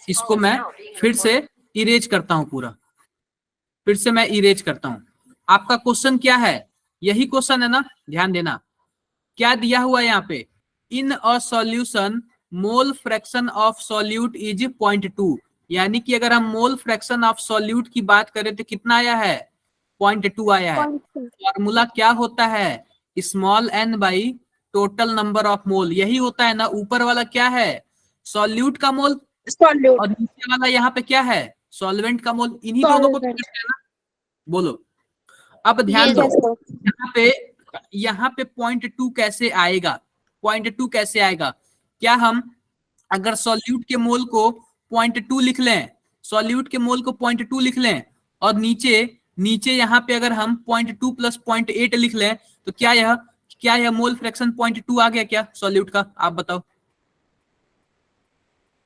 इसको मैं फिर से इरेज करता हूं, पूरा फिर से मैं इरेज करता हूं। आपका क्वेश्चन क्या है, यही क्वेश्चन है ना, ध्यान देना क्या दिया हुआ है यहाँ पे, in a solution mole fraction of solute is 0.2, यानी कि अगर हम मोल फ्रैक्शन ऑफ सॉल्यूट की बात करें तो कितना आया है, 0.2 आया है। फॉर्मूला क्या होता है, small n by total number of mole, यही होता है ना। ऊपर वाला क्या है, सॉल्यूट का मोल, और नीचे वाला यहाँ पे क्या है, सॉल्वेंट का मोल, इन्हीं दोनों को है ना। बोलो अब ध्यान दो, यहाँ पे 0.2 कैसे आएगा, 0.2 कैसे आएगा, क्या हम अगर सॉल्यूट के मोल को 0.2 लिख लें, सॉल्यूट के मोल को 0.2 लिख लें, और नीचे नीचे यहाँ पे अगर हम 0.2 प्लस 0.8 लिख लें, तो क्या यह मोल फ्रैक्शन 0.2 आ गया क्या सॉल्यूट का, आप बताओ,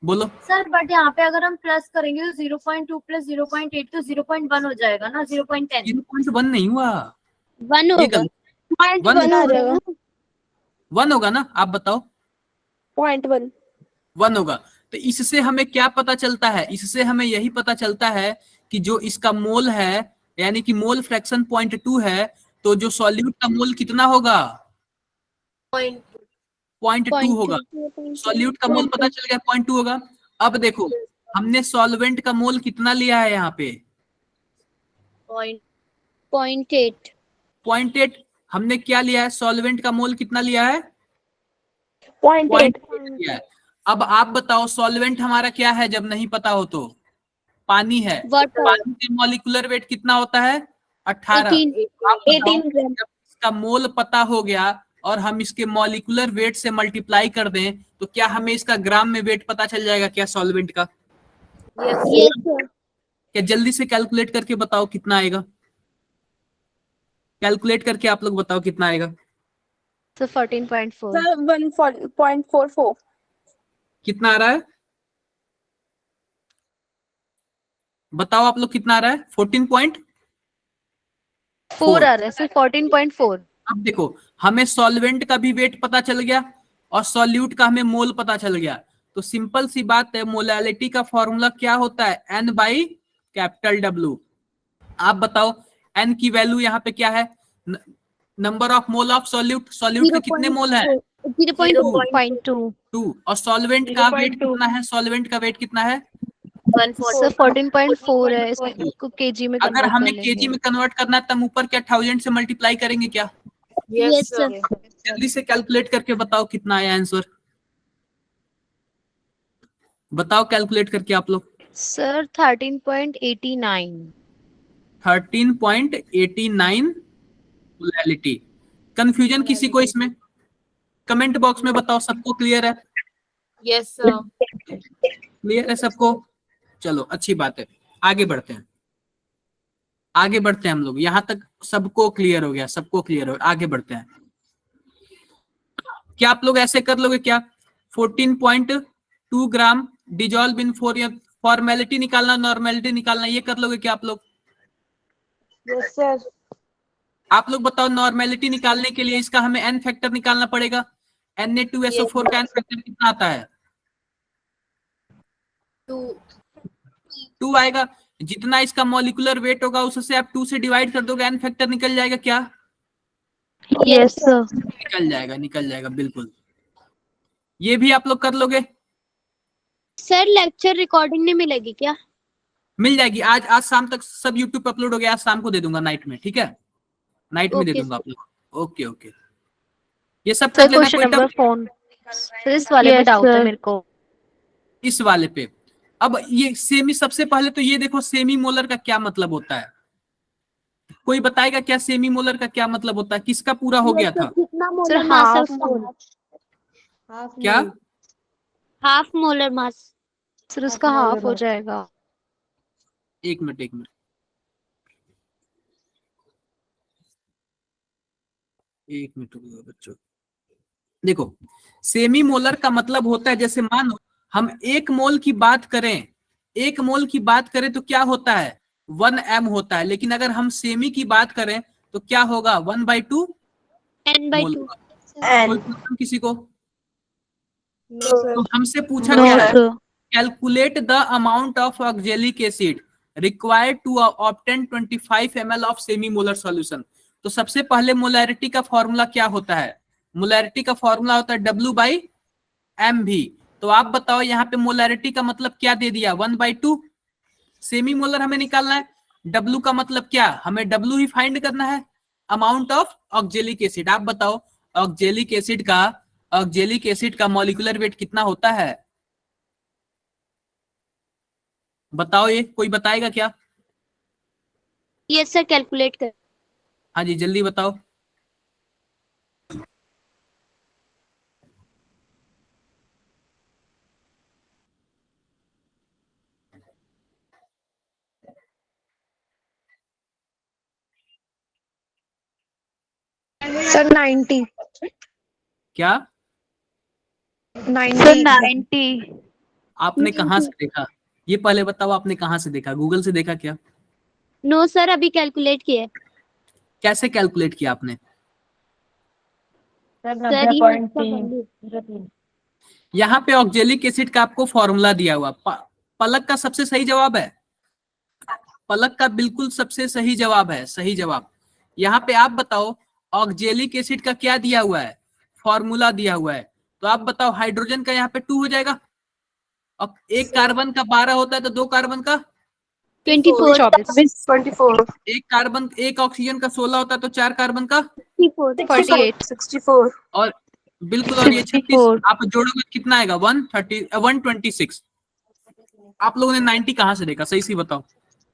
बोलो सर। बट यहाँ पे अगर हम प्लस करेंगे तो 0.2 प्लस 0.8 तो 0.1 हो जाएगा ना, 0.10। 0.1 नहीं हुआ, 1 होगा, 1 होगा ना, आप बताओ 1 होगा। तो इससे हमें क्या पता चलता है, इससे हमें यही पता चलता है कि जो इसका मोल है, यानी कि मोल फ्रैक्शन 0.2 है, तो जो सॉल्यूट का मोल कितना होगा, 0.2 होगा। सॉल्यूट का मोल पता चल गया 0.2 होगा। अब देखो हमने सॉल्वेंट का मोल कितना लिया है यहाँ पे, 0.8 हमने क्या लिया है, सॉल्वेंट का मोल कितना लिया है, 0.8 लिया है। अब आप बताओ सॉल्वेंट हमारा क्या है, जब नहीं पता हो तो, पानी है, पानी का मॉलिक्यूलर वेट कितना होता है, 18। आप बताओ जब इसका मोल पता हो गया और हम इसके मॉलिक्यूलर वेट से मल्टीप्लाई कर दें, तो क्या हमें इसका ग्राम में वेट पता चल जाएगा क्या सॉल्वेंट का, क्या जल्दी से कैलकुलेट करके बताओ कितना आएगा, कैलकुलेट करके आप लोग बताओ कितना आएगा। सर 14.4, 1.44 कितना आ रहा है, बताओ आप लोग कितना आ रहा है, 14.4 आ रहा है सर, 14.4। अब देखो हमें सॉल्वेंट का भी वेट पता चल गया और सॉल्यूट का हमें मोल पता चल गया, तो सिंपल सी बात है, मोलैलिटी का फॉर्मूला क्या होता है, N बाई कैपिटल W। आप बताओ N की वैल्यू यहाँ पे क्या है, number of mole of solute, solute के कितने मोल है, 0.2, और सॉल्वेंट का वेट कितना है, सॉल्वेंट का वेट कितना है, सर 14.4 है, इसको केजी में अगर कन्वर्ट हमें कर केजी लेंगे। में कन्वर्ट करना है तब ऊपर क्या 1000 से मल्टीप्लाई करेंगे क्या, यस सर। जल्दी से कैलकुलेट करके बताओ कितना आया आंसर, बताओ कैलकुलेट करके आप लोग। सर 13.89। 13.89 मोलैलिटी। कंफ्यूजन किसी को इसमें, कमेंट बॉक्स में बताओ, सबको क्लियर है, यस सर। क्लियर है सबको, चलो अच्छी बात है, आगे बढ़ते हैं, आगे बढ़ते हैं हम लोग, यहां तक सबको क्लियर हो गया, सबको क्लियर हो गया, आगे बढ़ते हैं। क्या आप लोग ऐसे कर लोगे क्या, 14.2 ग्राम डिजॉल्व इन फॉर्मेलिटी निकालना, नॉर्मेलिटी निकालना, ये कर लोगे क्या आप लोग, यस सर। आप लोग बताओ, नॉर्मेलिटी निकालने के लिए इसका हमें एन फैक्टर निकालना पड़ेगा, Na2SO4 का एन फैक्टर कितना आता है, 2 आएगा, जितना इसका मॉलिक्यूलर वेट होगा उससे आप 2 से डिवाइड कर दोगे, एन फैक्टर निकल जाएगा क्या, यस सर। निकल जाएगा बिल्कुल, ये भी आप लोग कर लोगे, सर लेक्चर रिकॉर्डिंग नहीं मिलेगी क्या, मिल जाएगी, आज आज शाम तक सब यूट्यूब पे अपलोड हो गया, आज शाम को दे दूंगा नाइट में, ठीक है, नाइट में दे दूंगा आप लोग, ओके ओके, ये सब कर लेना। क्वेश्चन नंबर 4 सर, इस वाले में डाउट है मेरे को, इस वाले पे, अब ये सेमी, सबसे पहले तो ये देखो सेमी मोलर का क्या मतलब होता है, कोई बताएगा क्या सेमी मोलर का क्या मतलब होता है, किसका पूरा हो गया था, सर हाफ क्या, हाफ मोलर मास, सर उसका हाफ हो जाएगा। एक मिनट एक मिनट, एक मिनट रुको बच्चों, देखो सेमी मोलर का मतलब होता है, जैसे मानो हम 1 मोल की बात करें, 1 मोल की बात करें तो क्या होता है, 1 m होता है, लेकिन अगर हम सेमी की बात करें तो क्या होगा, 1/2 मोल होगा। कोई प्रॉब्लम किसी को, तो हमसे पूछा गया है calculate the amount of oxalic acid required to obtain 25 ml of semi molar solution. तो सबसे पहले मोलैरिटी का फॉर्मूला क्या होता है? मोलैरिटी का फॉर्मूला होता है W/mv। तो आप बताओ यहाँ पे मोलैरिटी का मतलब क्या दे दिया? 1/2। सेमी मोलर हमें निकालना है, W का मतलब क्या? हमें W ही फाइंड करना है, अमाउंट ऑफ ऑक्जेलिक एसिड। आप बताओ ऑक्जेलिक एसिड का मॉलिक्यूलर वेट कितना होता है? बताओ, ये कोई बताएगा क्या? यस सर, कैलकुलेट कर। हाँ जी, जल्दी बताओ। सर 90। क्या 90। आपने कहाँ से देखा? ये पहले बताओ, आपने कहाँ से देखा? गूगल से देखा क्या? नो सर, अभी कैलकुलेट किए। कैसे कैलकुलेट किया आपने? सर ये इसका value- यहाँ पे ऑक्जेलिक एसिड का आपको फॉर्मूला दिया हुआ। पलक का सबसे सही जवाब है, पलक का बिल्कुल सबसे सही जवाब है, सही जवाब। यहाँ पे आप बताओ ऑक्जेलिक एसिड का क्या दिया हुआ है? फॉर्मूला दिया हुआ है। तो आप बताओ हाइड्रोजन का यहाँ पे 2 हो जाएगा, और एक कार्बन का 12 होता है, तो 2 कार्बन का 24 24। एक कार्बन, एक ऑक्सीजन का 16 होता है, तो 4 कार्बन का 64। और बिल्कुल, और ये 36 आप जोड़ोगे कितना आएगा? 126। आप लोगों ने 90 कहाँ से देखा? सही सी बताओ,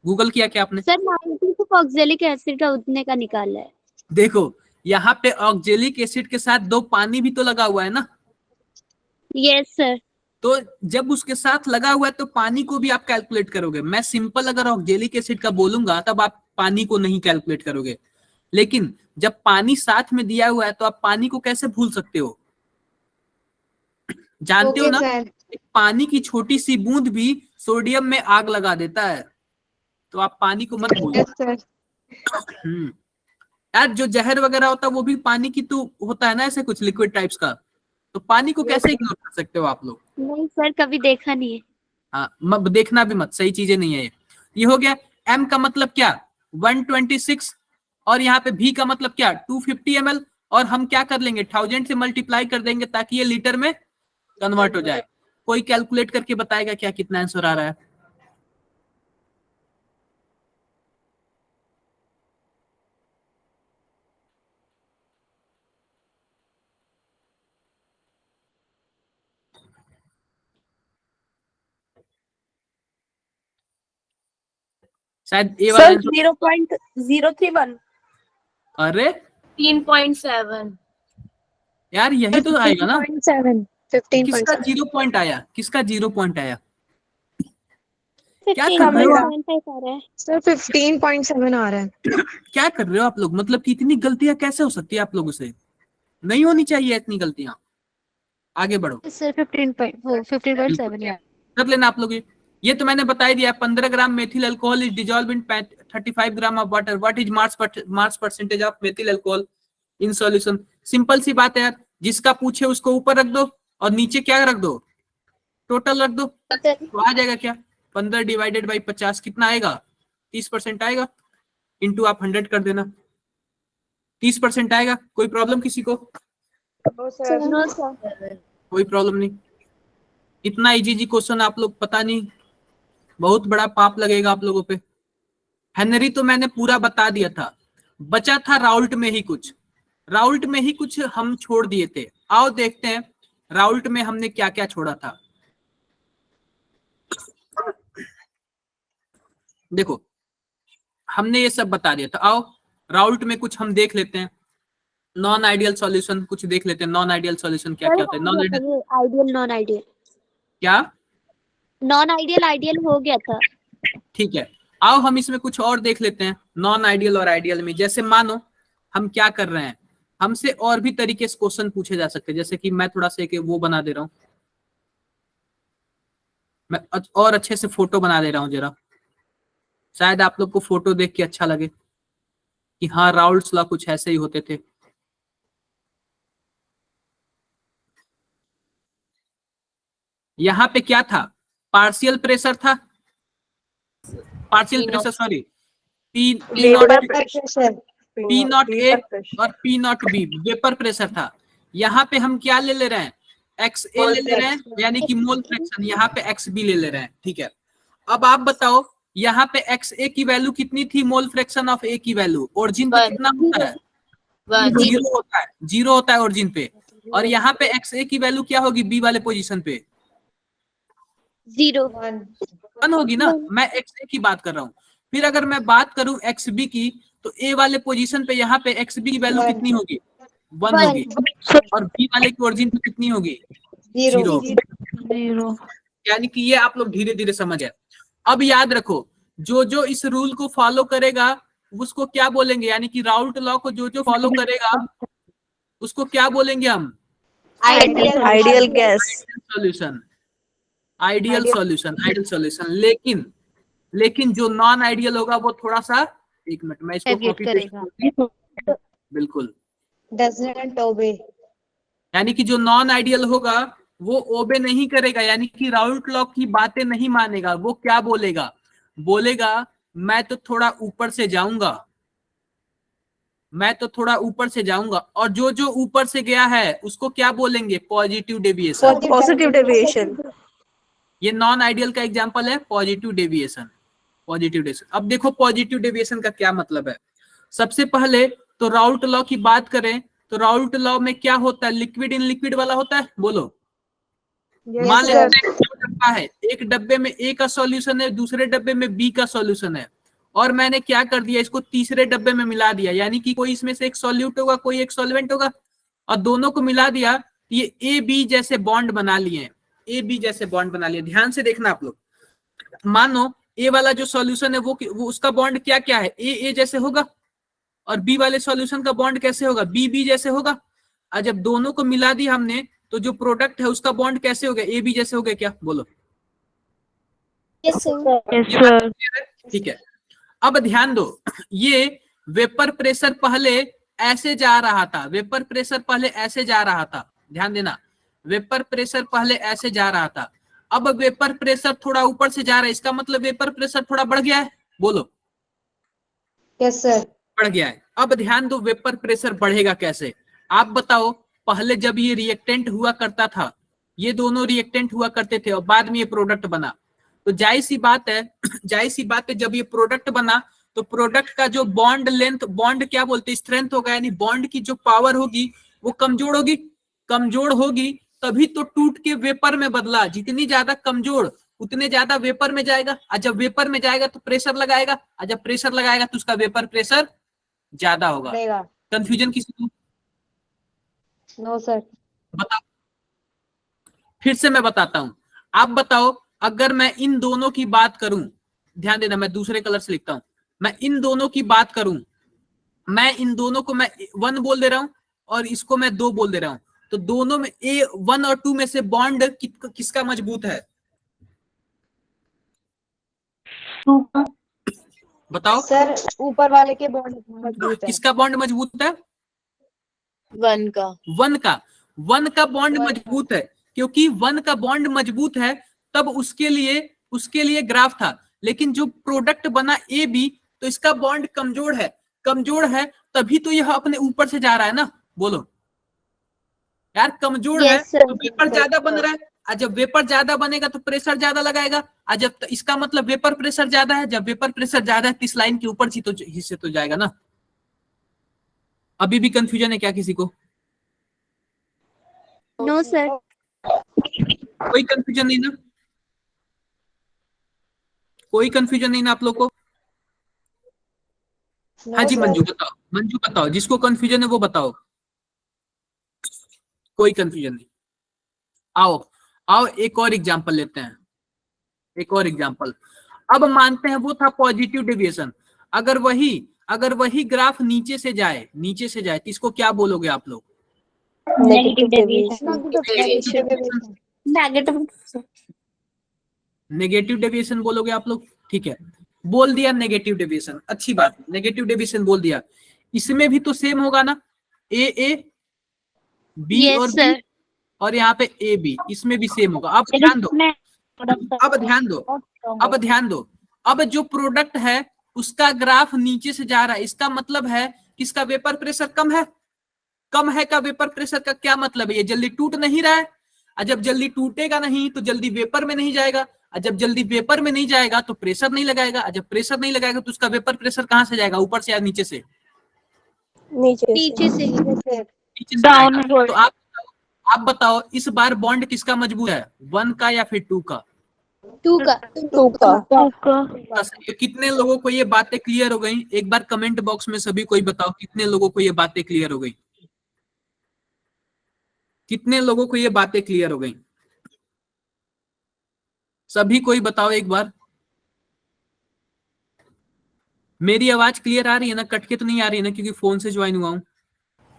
गूगल किया क्या आपने? सर 90 सिर्फ ऑक्जेलिक एसिड का उतने का निकाला है। देखो यहाँ पे ऑक्जेलिक एसिड के साथ 2 पानी भी तो लगा हुआ है ना, यस सर। तो जब उसके साथ लगा हुआ है तो पानी को भी आप कैलकुलेट करोगे। मैं सिंपल अगर ऑक्जेलिक एसिड का बोलूंगा तब आप पानी को नहीं कैलकुलेट करोगे, लेकिन जब पानी साथ में दिया हुआ है तो आप पानी को कैसे भूल सकते हो? जानते हो ना, पानी की छोटी सी बूंद भी सोडियम में आग लगा देता है, तो आप पानी को मत भूलो। यार जो जहर वगैरह होता है वो भी पानी की तो होता है ना, ऐसे कुछ लिक्विड टाइप्स का, तो पानी को कैसे इग्नोर कर सकते हो आप लोग? नहीं सर, कभी देखा नहीं है। हाँ, देखना भी मत, सही चीजें नहीं है ये हो गया। एम का मतलब क्या? 126। और यहाँ पे भी का मतलब क्या? 250 ml। और हम क्या कर लेंगे? 1000 से मल्टीप्लाई कर देंगे ताकि ये लीटर में कन्वर्ट हो जाए। कोई कैलकुलेट करके बताएगा क्या कितना आंसर आ रहा है? शायद ये वाला सर आंसर। 0.031। अरे 15.7। यार यही तो आएगा ना। 15.7। किसका 15.7। 0 पॉइंट आया? किसका 0 पॉइंट आया? क्या 15 कर रहे हो आप? आ रहा है। सर 15.7 आ रहा है। क्या कर रहे हो आप लोग? मतलब कि इतनी गलतियां कैसे हो सकती है आप लोगों से? नहीं होनी चाहिए इतनी गलतियां। आगे बढ़ो। सर 15.7 यार। कर लेना आप लोग ये तो मैंने बता ही दिया। 15 gram methyl alcohol is dissolve in 35 gram of water. What is mass percentage of methyl alcohol in solution? Simple सी बात है यार, जिसका पूछे उसको ऊपर रख दो और नीचे क्या रख दो? टोटल रख दो, तो आ जाएगा क्या? 15 डिवाइडेड बाई 50 कितना आएगा? 30% आएगा। इंटू आप 100 कर देना, 30% आएगा। कोई प्रॉब्लम किसी को? No sir. कोई प्रॉब्लम नहीं। इतना इजी क्वेश्चन आप लोग, पता नहीं, बहुत बड़ा पाप लगेगा आप लोगों पे। हेनरी तो मैंने पूरा बता दिया था, बचा था राउल्ट में ही कुछ। राउल्ट में ही कुछ हम छोड़ दिए थे। आओ देखते हैं राउल्ट में हमने क्या क्या छोड़ा था। देखो हमने ये सब बता दिया था। आओ राउल्ट में कुछ हम देख लेते हैं। नॉन आइडियल सॉल्यूशन कुछ देख लेते हैं। नॉन आइडियल सॉल्यूशन क्या क्या होता है? Non ideal ideal non ideal, क्या? नॉन आइडियल आइडियल हो गया था। ठीक है, आओ हम इसमें कुछ और देख लेते हैं। नॉन आइडियल और आइडियल में जैसे मानो हम क्या कर रहे हैं, हमसे और भी तरीके से क्वेश्चन पूछे जा सकते हैं। जैसे कि मैं थोड़ा सा वो बना दे रहा हूं, मैं और अच्छे से फोटो बना दे रहा हूं जरा, शायद आप लोग को फोटो देख के अच्छा लगे कि हाँ राउल्ट्स लॉ कुछ ऐसे ही होते थे। यहाँ पे क्या था? पार्शियल प्रेशर था, partial pressure sorry, P vapour naught pressure, P naught A और P naught B vapour pressure था। यहाँ पे हम क्या ले रहे हैं, एक्स ए ले ले रहे हैं, यानी कि मोल फ्रैक्शन, यहाँ पे एक्स बी ले रहे हैं, ठीक है। अब आप बताओ यहाँ पे एक्स ए की वैल्यू कितनी थी, मोल फ्रैक्शन ऑफ ए की वैल्यू ओरिजिन पे कितना होता है, 0 होता है, 0 होता है ओरिजिन पे। और यहाँ पे एक्स ए की वैल्यू क्या होगी बी वाले पोजीशन पे, 1 होगी ना। मैं एक्स ए की बात कर रहा हूँ। फिर अगर मैं बात करूं एक्स बी की, तो ए वाले पोजीशन पे यहाँ पे एक्स बी की वैल्यू कितनी होगी, 1 होगी। और बी वाले की ओरिजिन पे कितनी होगी, 0 होगी। यानी कि ये आप लोग धीरे धीरे समझ है। अब याद रखो, जो जो इस रूल को फॉलो करेगा उसको क्या बोलेंगे, यानी कि राउल्ट लॉ को जो जो फॉलो करेगा उसको क्या बोलेंगे हम, ideal gas. Solution, ideal solution, ideal solution. लेकिन जो नॉन आइडियल होगा वो थोड़ा सा, एक मिनट मैं इसको कॉपी पेस्ट, बिल्कुल डजंट ओबे, यानी कि जो नॉन आइडियल होगा वो ओबे नहीं करेगा, यानी कि राउल्ट लॉ की बातें नहीं मानेगा। वो क्या बोलेगा, बोलेगा मैं तो थोड़ा ऊपर से जाऊंगा, मैं तो थोड़ा ऊपर से जाऊंगा। और जो जो ऊपर से गया है उसको क्या बोलेंगे, पॉजिटिव डेविएशन। Positive deviation. ये नॉन आइडियल का एग्जांपल है, पॉजिटिव डेविएशन, पॉजिटिव डेविएशन। अब देखो पॉजिटिव डेविएशन का क्या मतलब है। सबसे पहले तो राउल्ट लॉ की बात करें तो राउल्ट लॉ में क्या होता है, लिक्विड इन लिक्विड वाला होता है, बोलो। मान लेते हैं दो डब्बा है, एक डब्बे में ए का सॉल्यूशन है, दूसरे डब्बे में बी का सॉल्यूशन है, और मैंने क्या कर दिया, इसको तीसरे डब्बे में मिला दिया, यानी कि कोई इसमें से एक सॉल्यूट होगा, कोई एक सॉल्वेंट होगा, और दोनों को मिला दिया, ये ए बी जैसे बॉन्ड बना लिए, ए बी जैसे बॉन्ड बना लिया। ध्यान से देखना आप लोग, मानो ए वाला जो सॉल्यूशन है वो उसका बॉन्ड क्या क्या है, ए जैसे होगा, और बी वाले सॉल्यूशन का बॉन्ड कैसे होगा, बी बी जैसे होगा। और जब दोनों को मिला दिया हमने तो जो प्रोडक्ट है उसका बॉन्ड कैसे हो गया, ए बी जैसे हो गया, क्या बोलो। Yes sir. ठीक है। अब ध्यान दो, ये वेपर प्रेशर पहले ऐसे जा रहा था, वेपर प्रेशर पहले ऐसे जा रहा था, ध्यान देना, वेपर प्रेशर पहले ऐसे जा रहा था। अब वेपर प्रेशर थोड़ा ऊपर से जा रहा है, इसका मतलब वेपर प्रेशर थोड़ा बढ़ गया है, बोलो। यस सर, बढ़ गया है। अब ध्यान दो, वेपर प्रेशर बढ़ेगा कैसे, आप बताओ। पहले जब ये रिएक्टेंट हुआ करता था, ये दोनों रिएक्टेंट हुआ करते थे और बाद में ये प्रोडक्ट बना, तो जाहिर सी बात है, जाहिर सी बात है, जब ये प्रोडक्ट बना तो प्रोडक्ट का जो बॉन्ड लेंथ, बॉन्ड क्या बोलते हैं, स्ट्रेंथ होगा, यानी बॉन्ड की जो पावर होगी वो कमजोर होगी, कमजोर होगी तभी तो टूट के वेपर में बदला। जितनी ज्यादा कमजोर उतने ज्यादा वेपर में जाएगा, और जब वेपर में जाएगा तो प्रेशर लगाएगा, और जब प्रेशर लगाएगा तो उसका वेपर प्रेशर ज्यादा होगा। कंफ्यूजन किसी को? No sir. बताओ, फिर से मैं बताता हूं, आप बताओ, अगर मैं इन दोनों की बात करूं, ध्यान देना मैं दूसरे कलर से लिखता हूं, मैं इन दोनों की बात करूं, मैं इन दोनों को मैं 1 बोल दे रहा हूं और इसको मैं 2 बोल दे रहा हूं, तो दोनों में A1 और 2 में से बॉन्ड किसका मजबूत है, बताओ सर ऊपर वाले के बॉन्ड मजबूत है। किसका बॉन्ड मजबूत है, 1 का। 1 का बॉन्ड मजबूत है, क्योंकि 1 का बॉन्ड मजबूत है तब उसके लिए ग्राफ था। लेकिन जो प्रोडक्ट बना ए बी, तो इसका बॉन्ड कमजोर है तभी तो यह अपने ऊपर से जा रहा है ना, बोलो यार, कमजोर है तो वेपर ज्यादा बन रहा है, और जब वेपर ज्यादा बनेगा तो प्रेशर ज्यादा लगाएगा, और जब इसका मतलब वेपर प्रेशर ज्यादा है, जब वेपर प्रेशर ज्यादा है तो इस लाइन के ऊपर हिस्से तो जाएगा ना। अभी भी कंफ्यूजन है क्या किसी को? No sir. कोई कंफ्यूजन नहीं ना, कोई कंफ्यूजन नहीं ना आप लोग को? हाँ जी मंजू बताओ, मंजू बताओ, जिसको कंफ्यूजन है वो बताओ। कोई कंफ्यूजन नहीं, आओ एक और एग्जांपल लेते हैं, एक और एग्जांपल। अब मानते हैं वो था पॉजिटिव डेविएशन, अगर वही ग्राफ नीचे से जाए तो इसको क्या बोलोगे आप लोग? Negative deviation. नेगेटिव डेविएशन बोलोगे आप लोग, ठीक है, बोल दिया नेगेटिव डेविएशन, अच्छी बात, नेगेटिव डेविएशन बोल दिया। इसमें भी तो सेम होगा ना, ए बी और बी, और यहाँ पे ए बी, इसमें भी सेम होगा। आप ध्यान दो, अब ध्यान दो, अब जो प्रोडक्ट है उसका ग्राफ नीचे से जा रहा है, इसका मतलब है कि इसका वेपर प्रेशर कम है। कम है का वेपर प्रेशर का क्या मतलब है? ये जल्दी टूट नहीं रहा है, और जब जल्दी टूटेगा नहीं तो जल्दी वेपर में नहीं जाएगा, और जब जल्दी वेपर में नहीं जाएगा तो प्रेशर नहीं लगाएगा, और जब प्रेशर नहीं लगाएगा तो उसका वेपर प्रेशर कहां से जाएगा? ऊपर से या नीचे से? नीचे से नीचे से आएगा। तो आप बताओ इस बार बॉन्ड किसका मजबूत है, 1 का या फिर 2 का? 2 का। कितने लोगों को ये बातें क्लियर हो गई? एक बार कमेंट बॉक्स में सभी कोई बताओ कितने लोगों को ये बातें क्लियर हो गई? कितने लोगों को ये बातें क्लियर हो गई? सभी कोई बताओ एक बार। मेरी आवाज क्लियर आ रही है ना? कट के तो नहीं आ रही है ना, क्योंकि फोन से ज्वाइन हुआ हूँ?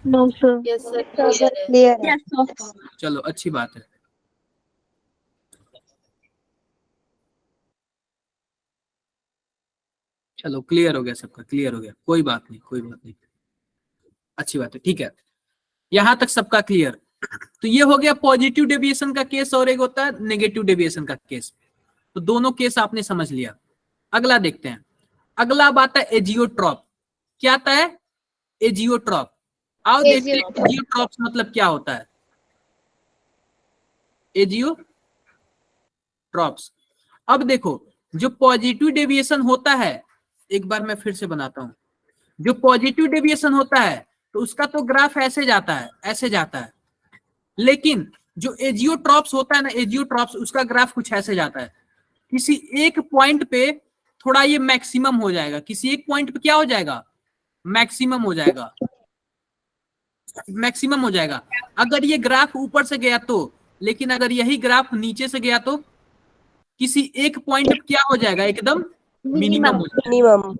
No sir. Yes sir, clear है। चलो अच्छी बात है। चलो क्लियर हो गया, सबका क्लियर हो गया, कोई बात नहीं, कोई बात नहीं, अच्छी बात है, ठीक है, यहां तक सबका क्लियर। तो ये हो गया पॉजिटिव डेविएशन का केस, और एक होता है नेगेटिव डेविएशन का केस। तो दोनों केस आपने समझ लिया। अगला देखते हैं। अगला अब आता है एजियोट्रॉप। क्या आता है? एजियोट्रॉप। आओ देखते हैं एजियोट्रॉप मतलब क्या होता है। एजियोट्रॉप्स, अब देखो जो पॉजिटिव डेविएशन होता है, एक बार मैं फिर से बनाता हूं, जो पॉजिटिव डेविएशन होता है तो उसका तो ग्राफ ऐसे जाता है, ऐसे जाता है, लेकिन जो एजियोट्रॉप्स होता है ना, एजियोट्रॉप्स, उसका ग्राफ कुछ ऐसे जाता है। किसी एक पॉइंट पे थोड़ा ये मैक्सिमम हो जाएगा, किसी एक पॉइंट पे क्या हो जाएगा? मैक्सिमम हो जाएगा, मैक्सिमम हो जाएगा। अगर ये ग्राफ ऊपर से गया तो, लेकिन अगर यही ग्राफ नीचे से गया तो किसी एक पॉइंट पे क्या हो जाएगा? एकदम मिनिमम हो जाएगा।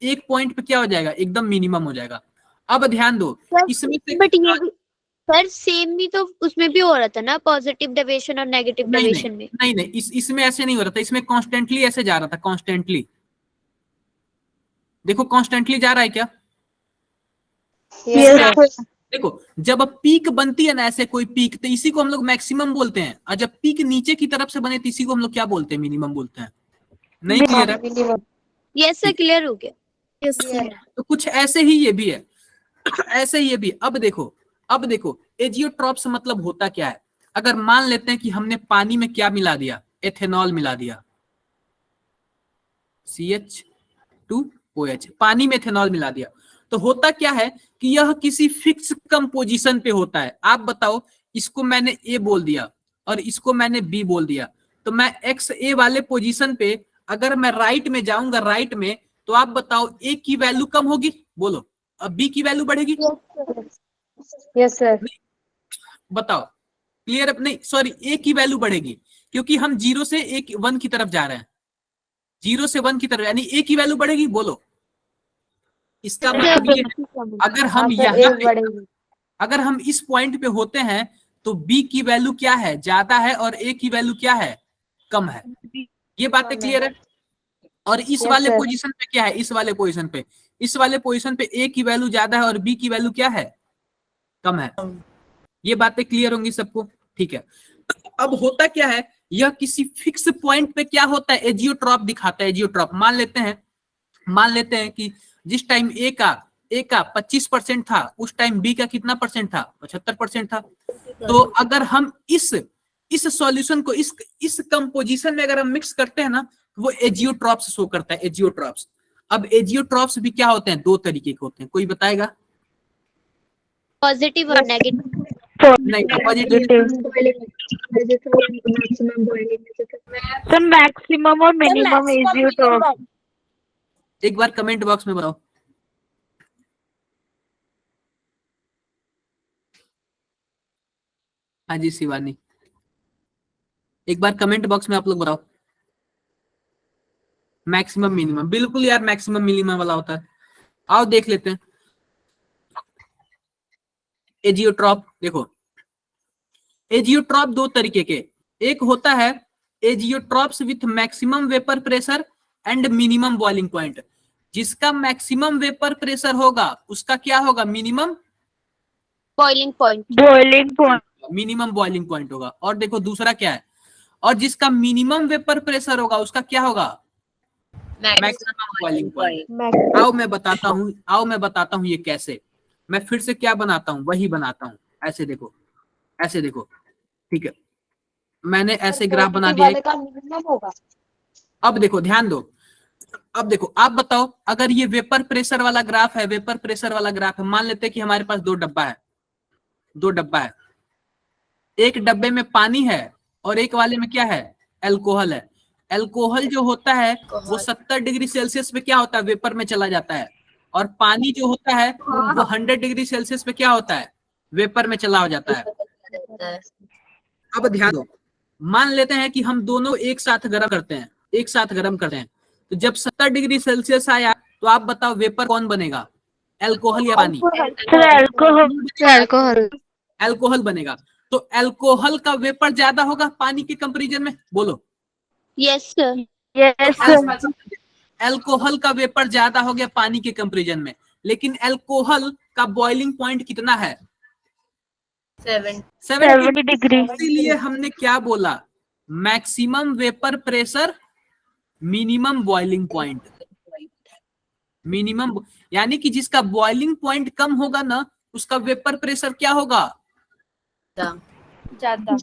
एक पॉइंट पे क्या हो जाएगा? एकदम मिनिमम हो जाएगा। अब ध्यान दो, इसमें से बट ये भी सर सेम भी तो उसमें भी हो रहा था ना, पॉजिटिव डेविएशन और नेगेटिव डेविएशन में। नहीं, इसमें ऐसे नहीं हो रहा था, इसमें कॉन्स्टेंटली ऐसे जा रहा था, कॉन्स्टेंटली। देखो कॉन्स्टेंटली जा रहा है क्या? देखो जब पीक बनती है ना, ऐसे कोई पीक, तो इसी को हम लोग मैक्सिमम बोलते हैं, और जब पीक नीचे की तरफ से बने तो इसी को हम लोग क्या बोलते हैं? मिनिमम बोलते हैं। नहीं क्लियर है? यस सर, क्लियर हो गया। Yes sir. तो कुछ ऐसे ही ये भी है, ऐसे ही ये भी। अब देखो एजियोट्रॉप्स मतलब होता क्या है। अगर मान लेते हैं कि हमने पानी में क्या मिला दिया? एथेनॉल मिला दिया, CH2OH, पानी में एथेनॉल मिला दिया, तो होता क्या है कि यह किसी फिक्स कंपोजिशन पे होता है। आप बताओ, इसको मैंने A बोल दिया और इसको मैंने B बोल दिया, तो मैं XA वाले पोजीशन पे अगर मैं राइट में जाऊंगा, राइट में, तो आप बताओ A की वैल्यू कम होगी, बोलो, अब B की वैल्यू बढ़ेगी? Yes sir. बताओ, क्लियर है? नहीं सॉरी, A की वैल्यू बढ़ेगी, क्योंकि हम 0 से 1 की तरफ जा रहे हैं, 0 से 1 की तरफ, यानी A की वैल्यू बढ़ेगी। बोलो, इसका मतलब ये, अगर हम यहाँ पे, अगर हम इस पॉइंट पे होते हैं तो B की वैल्यू क्या है? ज्यादा है, और A की वैल्यू क्या है? कम है। ये बातें क्लियर है? और इस वाले पोजीशन पे क्या है? इस वाले पोजीशन पे A की वैल्यू ज्यादा है और B की वैल्यू क्या है? कम है। ये बातें क्लियर होंगी सबको? ठीक है। अब होता क्या है, यह किसी फिक्स पॉइंट पे क्या होता है? एजियोट्रॉप दिखाता है। एजियोट्रॉप मान लेते हैं कि जिस टाइम ए का 25% था, उस टाइम बी का कितना परसेंट था? 75% था। तो अगर हम इस सॉल्यूशन को इस कंपोजिशन में अगर हम मिक्स करते हैं ना, तो वो एजियोट्रॉप्स शो करता है, एजियोट्रॉप्स। अब एजियोट्रॉप्स भी क्या होते हैं? 2 तरीके के होते हैं, कोई बताएगा? पॉजिटिव और नेगेटिव। नहीं, पॉजिटिव, सर मैक्सिमम और मिनिमम एजियोट्रॉप। एक बार कमेंट बॉक्स में बताओ। हाँ जी शिवानी, एक बार कमेंट बॉक्स में आप लोग बताओ। मैक्सिमम मिनिमम, बिल्कुल यार, मैक्सिमम मिनिमम वाला होता है। आओ देख लेते हैं एजियोट्रॉप। देखो एजियोट्रॉप 2 तरीके के, एक होता है azeotropes with maximum vapour pressure and minimum boiling point. जिसका मैक्सिमम वेपर प्रेशर होगा उसका क्या होगा? Minimum boiling point. Boiling point. Minimum boiling point होगा। और देखो दूसरा क्या है, और जिसका मिनिमम वेपर प्रेशर होगा उसका क्या होगा, मैक्सिमम बॉइलिंग पॉइंट। आओ मैं बताता हूँ ये कैसे। मैं फिर से क्या बनाता हूँ, वही बनाता हूँ। ऐसे देखो, ऐसे देखो, ठीक है, मैंने ऐसे ग्राफ बना दिया है। अब देखो, ध्यान दो, अब देखो, आप बताओ, अगर ये वेपर प्रेशर वाला ग्राफ है, वेपर प्रेशर वाला ग्राफ है, मान लेते हैं कि हमारे पास दो डब्बा है, एक डब्बे में पानी है और एक वाले में क्या है, अल्कोहल है। अल्कोहल जो होता है वो 70 डिग्री सेल्सियस पे क्या होता है, वेपर में चला जाता है, और पानी जो होता है वो 100 डिग्री सेल्सियस पे क्या होता है, वेपर में चला हो जाता है। अब ध्यान दो, मान लेते हैं कि हम दोनों एक साथ गर्म करते हैं, तो जब 70 डिग्री सेल्सियस आया तो आप बताओ वेपर कौन बनेगा, अल्कोहल या पानी? अल्कोहल बनेगा। तो अल्कोहल का वेपर ज्यादा होगा पानी के कंपैरिजन में, बोलो। Yes sir. अल्कोहल का वेपर ज्यादा हो गया पानी के कंपैरिजन में, लेकिन अल्कोहल का बॉइलिंग पॉइंट कितना है, 70 डिग्री। इसीलिए हमने क्या बोला, maximum vapour pressure minimum boiling point. Minimum यानी कि जिसका बॉइलिंग पॉइंट कम होगा ना, उसका वेपर प्रेशर क्या होगा, ज्यादा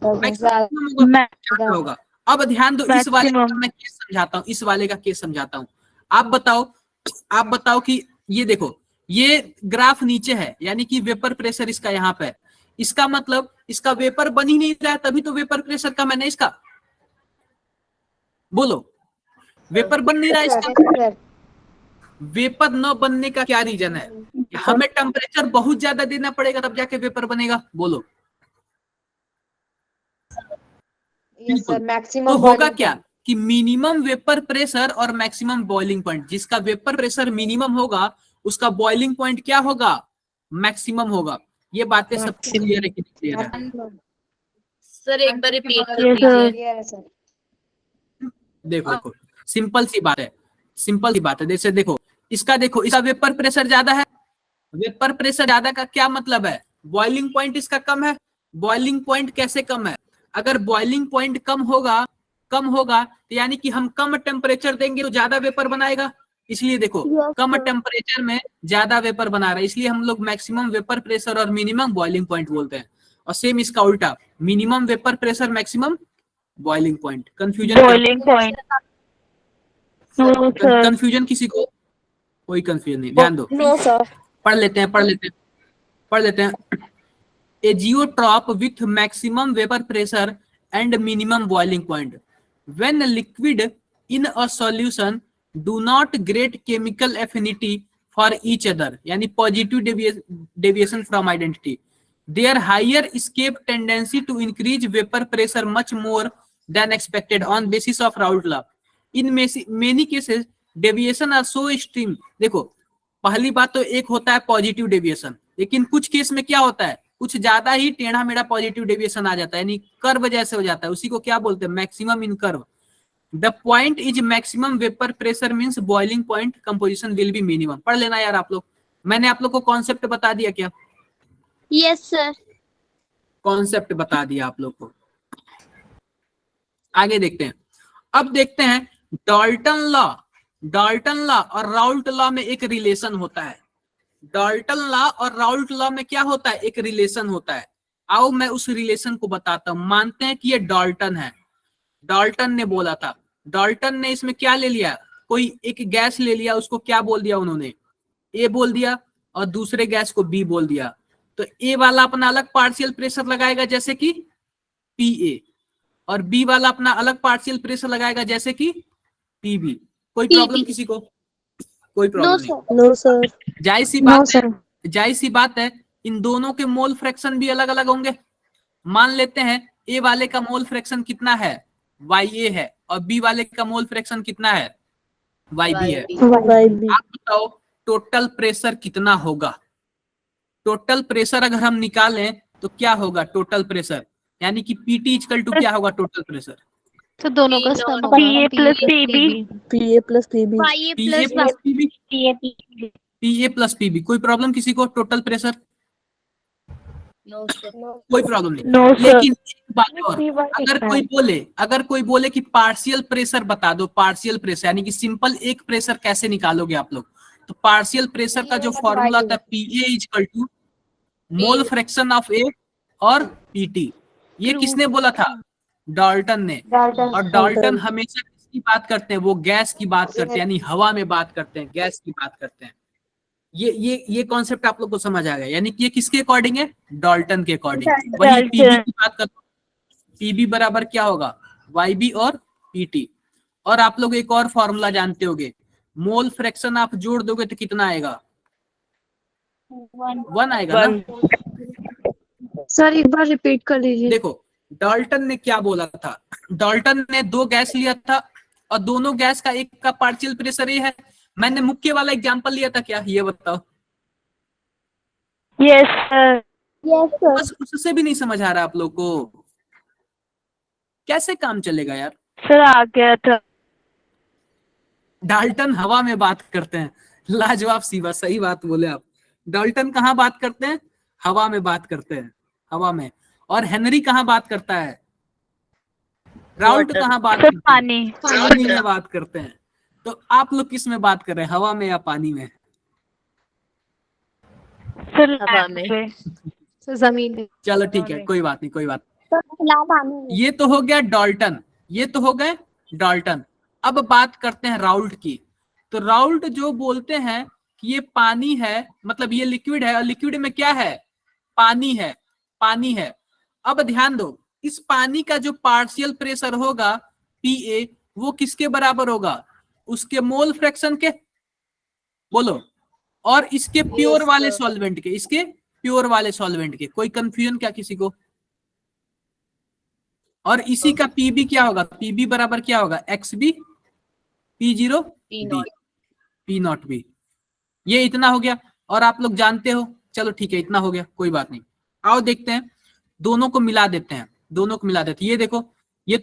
होगा। अब ध्यान दो, इस वाले का मैं केस समझाता हूँ, इस वाले का केस समझाता हूँ। आप बताओ कि ये देखो, ये ग्राफ नीचे है, यानी कि वेपर प्रेशर इसका यहाँ पे है। इसका मतलब इसका वेपर बन ही नहीं रहा है, तभी तो वेपर प्रेशर कम है ना इसका। बोलो, वेपर बन नहीं रहा है इसका। वेपर न बनने का क्या रीजन है, हमें टेम्परेचर बहुत ज्यादा देना पड़ेगा तब जाके वेपर बनेगा, बोलो। तो होगा क्या कि मिनिमम वेपर प्रेशर और मैक्सिमम बॉइलिंग पॉइंट, जिसका वेपर प्रेशर मिनिमम होगा उसका बॉइलिंग पॉइंट क्या होगा, मैक्सिमम होगा। ये बातें सबको क्लियर है कि नहीं क्लियर है? सर एक बार रिपीट कीजिए। देखो सिंपल सी बात है। जैसे देखो, इसका वेपर प्रेशर ज्यादा है। वेपर प्रेशर ज्यादा का क्या मतलब है, बॉइलिंग पॉइंट इसका कम है। बॉइलिंग पॉइंट कैसे कम है, अगर बॉइलिंग पॉइंट कम होगा तो यानी कि हम कम टेम्परेचर देंगे तो ज्यादा वेपर बनाएगा। इसलिए देखो, कम टेम्परेचर में ज्यादा वेपर बना रहा है, इसलिए हम लोग मैक्सिमम वेपर प्रेशर और मिनिमम बॉइलिंग पॉइंट बोलते हैं। और सेम इसका उल्टा, minimum vapour pressure maximum boiling point. Confusion किसी को? कोई कंफ्यूजन नहीं, ध्यान दो। No sir. पढ़ लेते हैं। A geotrop with maximum vapor pressure and minimum boiling point. When liquid in a solution do not great chemical affinity for each other, यानी positive deviation from identity, their higher escape tendency to increase vapor pressure much more than expected on basis of Raoult law. In many cases deviation are so extreme. देखो, पहली बात तो एक होता है positive deviation, लेकिन कुछ केस में क्या होता है, कुछ ज्यादा ही टेढ़ा मेढ़ा पॉजिटिव डेविएशन आ जाता है, यानी कर्व जैसे हो जाता है, उसी को क्या बोलते हैं, maximum in curve. The point is maximum vapour pressure means boiling point composition will be minimum. पढ़ लेना यार आप लोग, मैंने आप लोग को कॉन्सेप्ट बता दिया क्या? Yes sir. कॉन्सेप्ट बता दिया आप लोग को। आगे देखते हैं। अब देखते हैं डाल्टन लॉ और राउल्ट लॉ में एक रिलेशन होता है। डाल्टन लॉ और राउल्ट लॉ में क्या होता है, एक रिलेशन होता है। आओ मैं उस रिलेशन को बताता हूं। मानते हैं कि ये डाल्टन है, डाल्टन ने बोला था, डाल्टन ने इसमें क्या ले लिया, कोई एक गैस ले लिया, उसको क्या बोल दिया उन्होंने, ए बोल दिया, और दूसरे गैस को बी बोल दिया। तो ए वाला अपना अलग पार्शियल प्रेशर लगाएगा जैसे कि पीए, और बी वाला अपना अलग पार्शियल प्रेशर लगाएगा जैसे कि पीबी। कोई प्रॉब्लम किसी को? कोई प्रॉब्लम नहीं। No sir. जाहिर सी बात है, इन दोनों के मोल फ्रैक्शन भी अलग अलग होंगे। मान लेते हैं ए वाले का मोल फ्रैक्शन कितना है, YA है, और बी वाले का मोल फ्रैक्शन कितना है, YB है। आप बताओ टोटल प्रेशर कितना होगा? टोटल प्रेशर अगर हम निकालें तो क्या होगा टोटल प्रेशर, यानी कि PT इक्वल टू क्या होगा टोटल प्रेशर? तो दोनों का सम होगा PA plus PB PA plus PB। कोई प्रॉब्लम किसी को? टोटल प्रेशर कोई प्रॉब्लम नहीं। No, sir. लेकिन एक बात और, अगर कोई बोले कि पार्शियल प्रेशर बता दो, पार्शियल प्रेशर यानी कि सिंपल एक प्रेशर कैसे निकालोगे आप लोग, तो पार्शियल प्रेशर का जो फॉर्मूला था PA equal to mole fraction of A और PT। ये किसने बोला था? डाल्टन ने। और डाल्टन हमेशा किसकी बात करते हैं? वो गैस की बात करते हैं, यानी हवा में बात करते हैं, गैस की बात करते हैं। ये कॉन्सेप्ट आप लोग को समझ आ गया, यानी कि ये किसके अकॉर्डिंग है? डाल्टन के अकॉर्डिंग। वही PB की बात करते हैं, PB बराबर क्या होगा? YB और PT। और आप लोग एक और फॉर्मूला जानते होगे, मोल फ्रैक्शन आप जोड़ दोगे तो कितना आएगा? 1 आएगा ना। सर एक बार रिपीट कर लीजिए। देखो डाल्टन ने क्या बोला था, डाल्टन ने 2 गैस लिया था और दोनों गैस का एक का पार्शियल प्रेशर ये है। मैंने मुख्य वाला एग्जांपल लिया था क्या, ये बताओ? Yes sir. बस उससे भी नहीं समझ आ रहा आप लोग को, कैसे काम चलेगा यार? सर आ गया था। डाल्टन हवा में बात करते हैं, लाजवाब सीबा, सही बात बोले आप। डाल्टन कहाँ बात करते हैं? हवा में बात करते हैं, हवा में। और हेनरी कहाँ बात करता है? राउल्ट कहाँ बात करते हैं? पानी में बात करते हैं। तो आप लोग किस में बात कर रहे हैं, हवा में या पानी में? सर हवा में। जमीन में। चलो ठीक है, कोई बात नहीं, कोई बात नहीं। ये तो हो गया डाल्टन, ये तो हो गए डाल्टन। अब बात करते हैं राउल्ट की। तो राउल्ट जो बोलते हैं कि ये पानी है, मतलब ये लिक्विड है और लिक्विड में क्या है? पानी है, पानी है। अब ध्यान दो, इस पानी का जो पार्शियल प्रेशर होगा PA, वो किसके बराबर होगा? उसके मोल फ्रैक्शन के, बोलो। और इसके प्योर वाले सॉल्वेंट के, इसके प्योर वाले सॉल्वेंट के। कोई कंफ्यूजन क्या किसी को? और इसी का PB क्या होगा? PB बराबर क्या होगा? XB P0 P0B। ये इतना हो गया और आप लोग जानते हो। चलो ठीक है, इतना हो गया, कोई बात नहीं। आओ देखते हैं, दोनों को मिला देते हैं, दोनों को मिला देते हैं। ये देखो, ये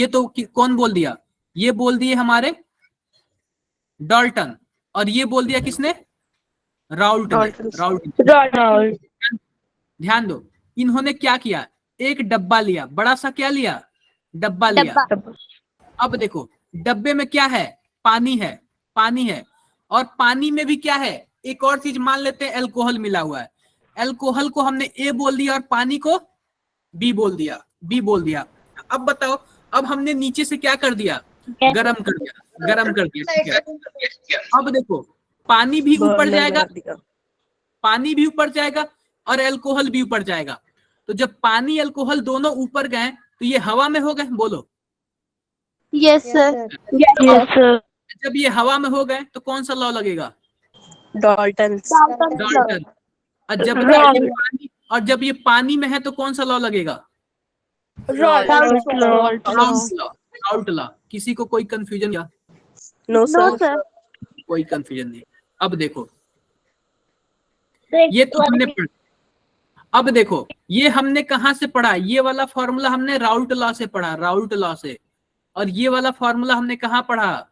तो कौन बोल दिया? ये बोल दिए हमारे डाल्टन, और ये बोल दिया किसने? राउल्ट ने। राउल्ट। ध्यान दो, इन्होंने क्या किया? एक डब्बा लिया, बड़ा सा क्या लिया? डब्बा लिया। अब देखो डब्बे में क्या है? पानी है, पानी है। और पानी में भी क्या है? एक और चीज मान लेते हैं, अल्कोहल मिला हुआ है। अल्कोहल को हमने A बोल दिया और पानी को B बोल दिया, B बोल दिया। अब बताओ, अब हमने नीचे से क्या कर दिया? गरम कर दिया, गरम कर दिया, ठीक है। अब देखो पानी भी ऊपर जाएगा, पानी भी ऊपर जाएगा और अल्कोहल भी ऊपर जाएगा। तो जब पानी अल्कोहल दोनों ऊपर गए तो ये हवा में हो गए, बोलो। Yes sir. Yes sir. जब ये हवा में हो गए तो कौन सा लॉ लगेगा? डाल्टन। डाल्टन। और जब ये पानी में है तो कौन सा लॉ लगेगा? Raoult law. किसी को कोई कंफ्यूजन क्या? No sir. कोई कंफ्यूजन नहीं। अब देखो, ये तो हमने पढ़ा। अब देखो, ये हमने कहां से पढ़ा? ये वाला फॉर्मूला हमने राउल्ट लॉ से पढ़ा, राउल्ट लॉ से। और ये वाला फॉर्मूला हमने कहां पढ़ा?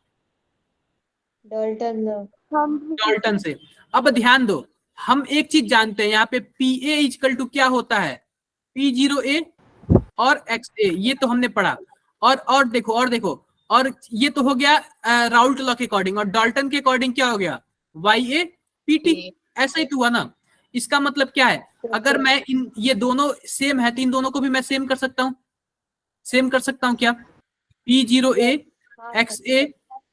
डाल्टन से। अब ध्यान दो, हम एक चीज जानते हैं, यहाँ पे PA इक्वल टू क्या होता है? P0A और XA, ये तो हमने पढ़ा। और देखो, और ये तो हो गया राउल्ट लॉ के अकॉर्डिंग। और डाल्टन के अकॉर्डिंग क्या हो गया? YA PT। ऐसा ही तो हुआ ना। इसका मतलब क्या है? अगर मैं ये दोनों सेम है तो इन दोनों को भी मैं सेम कर सकता हूं, सेम कर सकता हूं क्या? P0A XA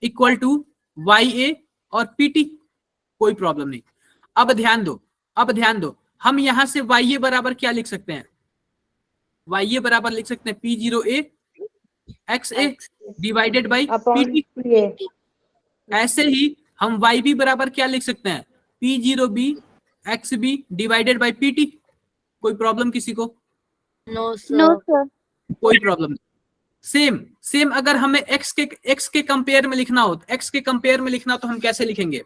equal to YA और PT, कोई प्रॉब्लम नहीं। अब ध्यान दो, अब ध्यान दो, हम यहां से YA बराबर क्या लिख सकते हैं? YA बराबर लिख सकते हैं P0A XA divided by PT। ऐसे ही हम YB बराबर क्या लिख सकते हैं? P0B XB divided by PT। कोई प्रॉब्लम किसी को? No sir. कोई प्रॉब्लम नहीं। सेम अगर हमें x के कंपेयर में लिखना हो, x के कंपेयर में लिखना तो हम कैसे लिखेंगे?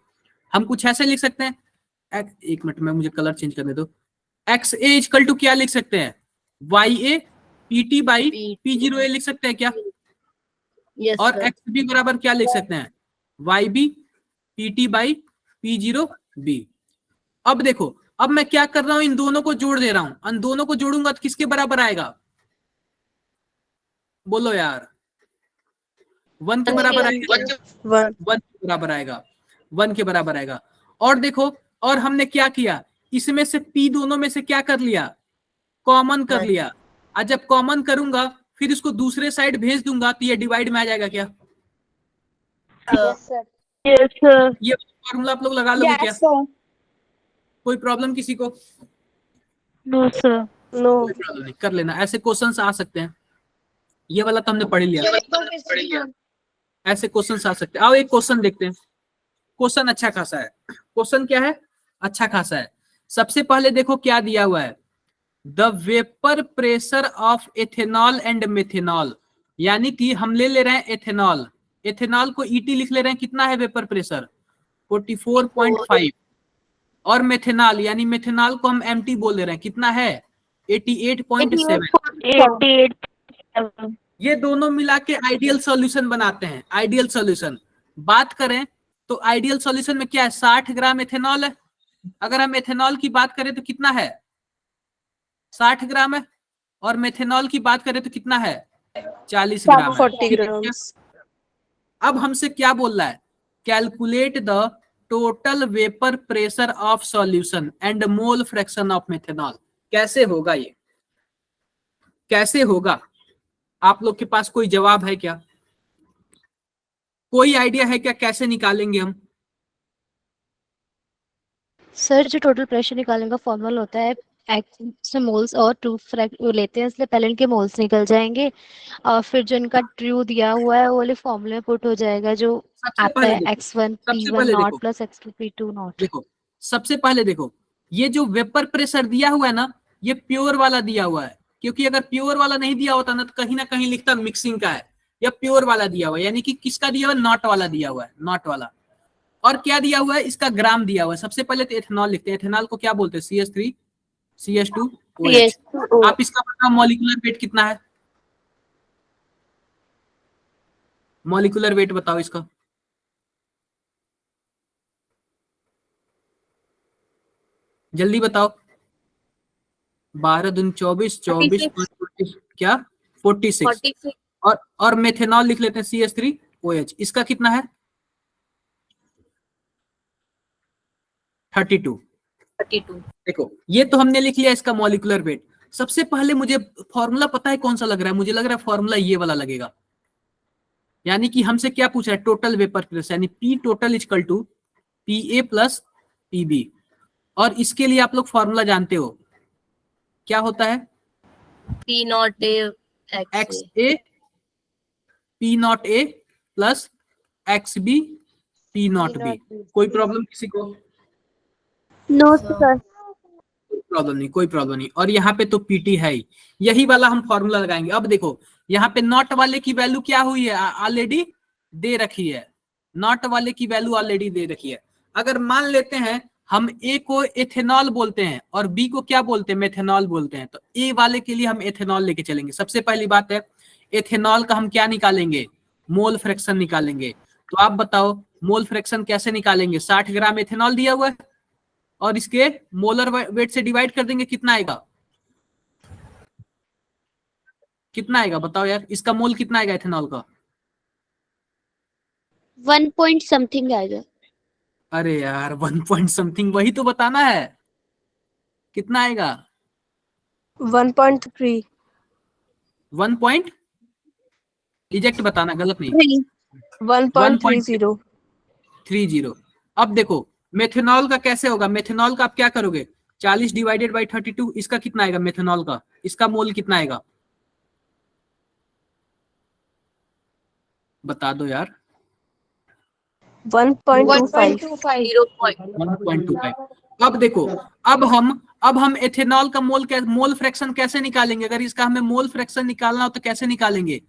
हम कुछ ऐसे लिख सकते हैं, एक मिनट में मुझे कलर चेंज करने दो। XA इक्वल टू क्या लिख सकते हैं? YA PT बाई P0A लिख सकते हैं क्या? यस और XB बराबर क्या लिख सकते हैं? YB PT by P0B। अब देखो, अब मैं क्या कर रहा हूं? इन दोनों को जोड़ दे रहा हूं। इन दोनों को जोड़ूंगा तो किसके बराबर आएगा? बोलो यार, 1 के बराबर आएगा, 1 1 के बराबर आएगा, 1 के बराबर आएगा। और देखो, और हमने क्या किया, इसमें से p दोनों में से क्या कर लिया, कॉमन कर लिया। आज जब कॉमन करूंगा फिर इसको दूसरे साइड भेज दूंगा तो ये डिवाइड में आ जाएगा क्या? Yes sir. Yes, sir. ये फॉर्मूला आप लोग लगा लोगे क्या? कोई प्रॉब्लम किसी को? No, sir. नो कोई प्रॉब्लम नहीं, कर लेना। ऐसे क्वेश्चंस आ सकते हैं, ये वाला तो हमने पढ़ लिया, ऐसे क्वेश्चंस आ सकते हैं। आओ एक क्वेश्चन देखते हैं। क्वेश्चन अच्छा खासा है। क्वेश्चन क्या है? अच्छा खासा है। सबसे पहले देखो क्या दिया हुआ है, the vapour pressure of ethanol and methanol, यानी कि हम ले रहे हैं एथेनॉल, एथेनॉल को ईटी लिख ले रहे हैं, कितना है वेपर प्रेशर? 44.5। और मेथेनॉल यानी मेथेनॉल को हम एमटी बोल दे रहे हैं, कितना है? 88.7। 88. ये दोनों मिला के आइडियल सॉल्यूशन बनाते हैं। आइडियल सॉल्यूशन बात करें तो आइडियल सॉल्यूशन में क्या है, 60 ग्राम एथेनॉल है। अगर हम एथेनॉल की बात करें तो कितना है? 60 ग्राम है। और मेथेनॉल की बात करें तो कितना है? 40 ग्राम है। 40 ग्राम्स। अब हमसे क्या बोल रहा है, calculate the total vapour pressure of solution and mole fraction of methanol. कैसे होगा ये, कैसे होगा? आप लोग के पास कोई जवाब है क्या? कोई आइडिया है क्या कैसे निकालेंगे हम? सर जो टोटल प्रेशर निकालने का फॉर्मूला होता है, एक्स मोल्स और ट्रू लेते हैं, इसलिए पहले इनके मोल्स निकल जाएंगे और फिर जो इनका ट्रू दिया हुआ है वो वाले फॉर्मूले में पुट हो जाएगा, जो सबसे आता पहले है देखो, x1 सबसे p1 पहले नॉट देखो, प्लस x2 p2 नॉट। देखो सबसे पहले देखो, ये जो वेपर प्रेशर दिया हुआ है ना, ये प्योर वाला दिया हुआ है, क्योंकि अगर प्योर वाला नहीं दिया होता ना तो कहीं ना कहीं लिखता मिक्सिंग का है। या प्योर वाला दिया हुआ है, यानी कि किसका दिया हुआ है? नॉट वाला दिया हुआ है, नॉट वाला। और क्या दिया हुआ है? इसका ग्राम दिया हुआ है। सबसे पहले तो एथेनॉल लिखते हैं। एथेनॉल को क्या बोलते हैं? CH3 CH2OH। आप इसका बताओ मॉलिक्यूलर वेट कितना है? मॉलिक्यूलर वेट बताओ इसका। जल्दी बताओ। 12 दूनी 24, 24 क्या? 46। और मेथेनॉल लिख लेते हैं CH3OH। इसका कितना है? 32। देखो ये तो हमने लिख लिया इसका मॉलिक्यूलर वेट। सबसे पहले मुझे फॉर्मूला पता है कौन सा लग रहा है? मुझे लग रहा है फॉर्मूला ये वाला लगेगा। यानी कि हमसे क्या पूछा है? टोटल वेपर प्रेशर, यानी P टोटल equal to PA plus PB। और इसके लिए आप लोग फॉर्मूला जानते हो, क्या होता है? P not a XA P not A plus XB P not B। कोई प्रॉब्लम किसी को? No sir. प्रॉब्लम नहीं, कोई प्रॉब्लम नहीं। और यहाँ पे तो PT है ही, यही वाला हम फॉर्मूला लगाएंगे। अब देखो यहाँ पे नॉट वाले की वैल्यू क्या हुई है? ऑलरेडी दे रखी है। नॉट वाले की वैल्यू ऑलरेडी दे रखी है। अगर मान लेते हैं हम A को एथेनॉल बोलते हैं और B को क्या बोलते हैं? मेथेनॉल बोलते हैं, तो A वाले के लिए हम एथेनॉल लेके चलेंगे। सबसे पहली बात है एथेनॉल का हम क्या निकालेंगे? मोल फ्रैक्शन निकालेंगे। तो आप बताओ मोल फ्रैक्शन कैसे निकालेंगे? 60 ग्राम एथेनॉल दिया हुआ है और इसके मोलर वेट से डिवाइड कर देंगे, कितना आएगा? कितना आएगा बताओ यार, इसका मोल कितना आएगा एथेनॉल का? 1 पॉइंट समथिंग आएगा। अरे यार 1 पॉइंट समथिंग, वही तो बताना है। कितना आएगा? 1.3 1 पॉइंट इजेक्ट बताना, गलत नहीं। 1.30 30। अब देखो मेथेनॉल का कैसे होगा? मेथेनॉल का आप क्या करोगे? 40 डिवाइडेड बाई 32, इसका कितना आएगा मेथेनॉल का? इसका मोल कितना आएगा? बता दो यार। 1.25 1.25। अब देखो, अब हम एथेनॉल का मोल फ्रैक्शन कैसे निकालेंगे? अगर इसका हमें मोल फ्रैक्शन निकालना हो तो कैसे निकालेंगे?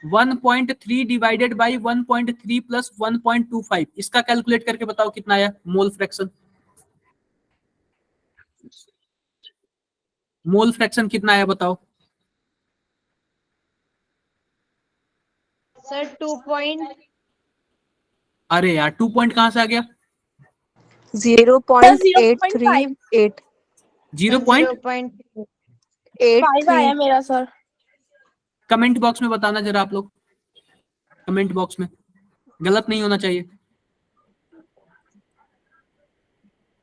1.3 डिवाइडेड बाई 1.3 प्लस 1.25। इसका कैलकुलेट करके बताओ कितना आया मोल फ्रैक्शन? मोल फ्रैक्शन कितना आया बताओ? Sir 2 point. अरे यार 2 पॉइंट कहां से आ गया? 0.838 0.8 आया मेरा सर। कमेंट बॉक्स में बताना जरा आप लोग, कमेंट बॉक्स में, गलत नहीं होना चाहिए।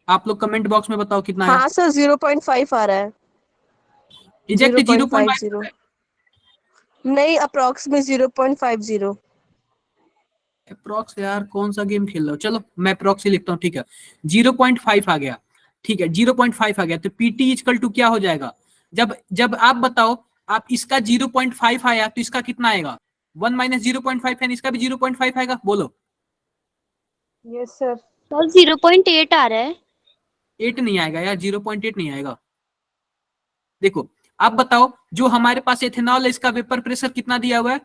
आप लोग कमेंट बॉक्स में बताओ कितना है। हाँ सर 0.5 आ रहा है। एग्जैक्ट 0.5 0.50 नहीं, अप्रोक्स में 0.50। अप्रॉक्स यार कौन सा गेम खेल रहे हो, चलो मैं अप्रॉक्स ही लिखता हूँ, ठीक है 0.5 आ गया, ठीक है 0.5 आ गया, तो पीटी इक्वल टू क्या हो जाएगा, जब जब आप बताओ, आप इसका 0.5 आया तो इसका कितना आएगा, 1 माइनस 0.5 है, इसका भी 0.5 आएगा, बोलो। Yes sir. सर 0.8 आ रहा है। 8 नहीं आएगा यार, 0.8 नहीं आएगा। देखो आप बताओ, जो हमारे पास एथेनॉल है इसका वेपर प्रेशर कितना दिया हुआ है,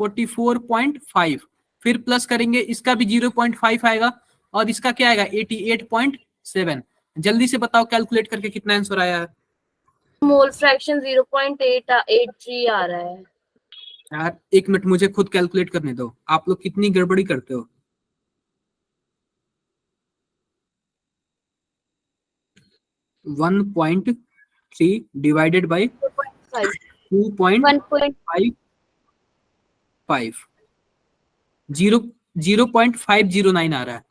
44.5, फिर प्लस करेंगे इसका भी 0.5 आएगा, और इसका क्या आएगा 88.7। जल्दी से बताओ कैलकुलेट करके कितना आंसर आया है। मोल फ्रैक्शन 0.883 आ रहा है। यार एक मिनट मुझे खुद कैलकुलेट करने दो, आप लोग कितनी गड़बड़ी करते हो। One point three divided by 2.55, 0.509 आ रहा है,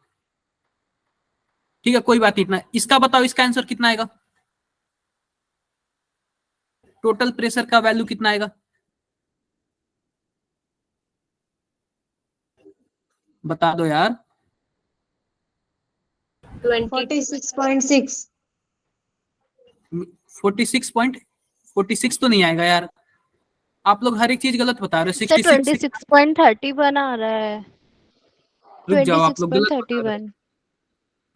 ठीक है कोई बात नहीं, इतना इसका बताओ, इसका आंसर कितना आएगा, टोटल प्रेशर का वैल्यू कितना आएगा, बता दो यार। 46.6। 46 तो नहीं आएगा यार, आप लोग हर एक चीज गलत बता रहे हो। सर 66 26.31 आ रहा है। रुक जाओ, आप लोग गलत बता रहे हो।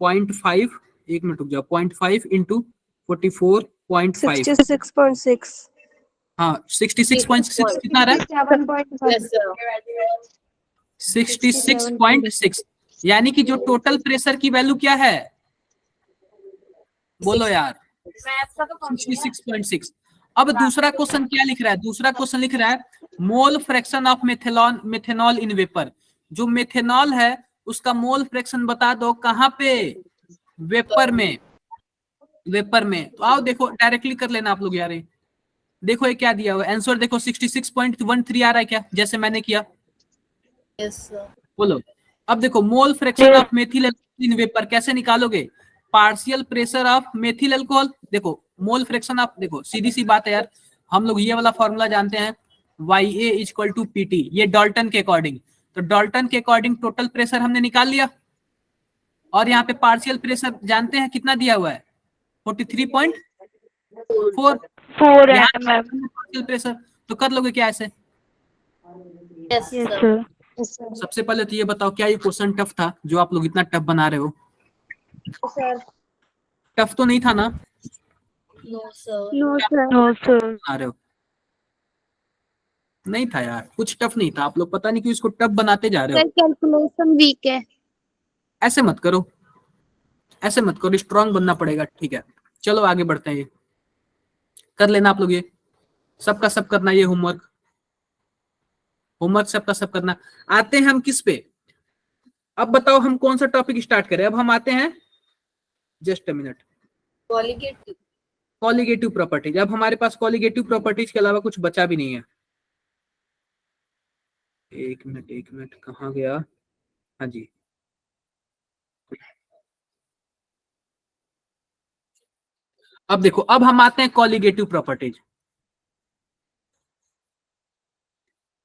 26.31। 0.5, एक मिनट रुक जाओ, 0.5 इंटू 44.5, 66.6। हाँ 66.6 कितना आ रहा है, 66.6, यानी कि जो टोटल प्रेशर की वैल्यू क्या है, बोलो यार 66.6। अब दूसरा क्वेश्चन क्या लिख रहा है, दूसरा क्वेश्चन लिख रहा है मोल fraction of methanol in vapour, जो मेथेनॉल है उसका मोल फ्रैक्शन बता दो, कहां पे, वेपर में, वेपर में। तो आओ देखो डायरेक्टली कर लेना आप लोग यार, देखो ये क्या दिया हुआ आंसर, देखो 66.13 आ रहा है क्या, जैसे मैंने किया, यस सर। बोलो। अब देखो मोल fraction of methyl in vapour कैसे निकालोगे, partial pressure of methyl alcohol, देखो मोल फ्रैक्शन ऑफ, देखो सीधी सी बात है यार, हम लोग ये वाला फॉर्मूला जानते हैं, YA इक्वल टू PT, ये डाल्टन के अकॉर्डिंग, तो डाल्टन के अकॉर्डिंग टोटल प्रेशर हमने निकाल लिया, और यहाँ पे पार्शियल प्रेशर जानते हैं कितना दिया हुआ है, 43.4 पार्शियल प्रेशर, तो कर लोगे क्या ऐसे। Yes yes sir. सर। सबसे पहले तो ये बताओ क्या ये क्वेश्चन टफ था जो आप लोग इतना टफ बना रहे हो, टफ तो नहीं था ना, नो सर। No sir. बना रहे हो, नहीं था यार, कुछ टफ नहीं था, आप लोग पता नहीं क्यों इसको टफ बनाते जा रहे सर हो। कैलकुलेशन वीक है। ऐसे मत करो, ऐसे मत करो, स्ट्रांग बनना पड़ेगा, ठीक है चलो आगे बढ़ते हैं, ये कर लेना आप लोग, ये सबका सब करना, ये होमवर्क, होमवर्क सबका सब करना। आते हैं हम किस पे, अब बताओ हम कौन सा टॉपिक स्टार्ट करें, अब हम आते हैं, just a minute, colligative. Colligative properties. अब हमारे पास कॉलिगेटिव प्रॉपर्टीज के अलावा कुछ बचा भी नहीं है, एक मिनट कहाँ गया, हाँ जी, अब देखो अब हम आते हैं कॉलिगेटिव प्रॉपर्टीज,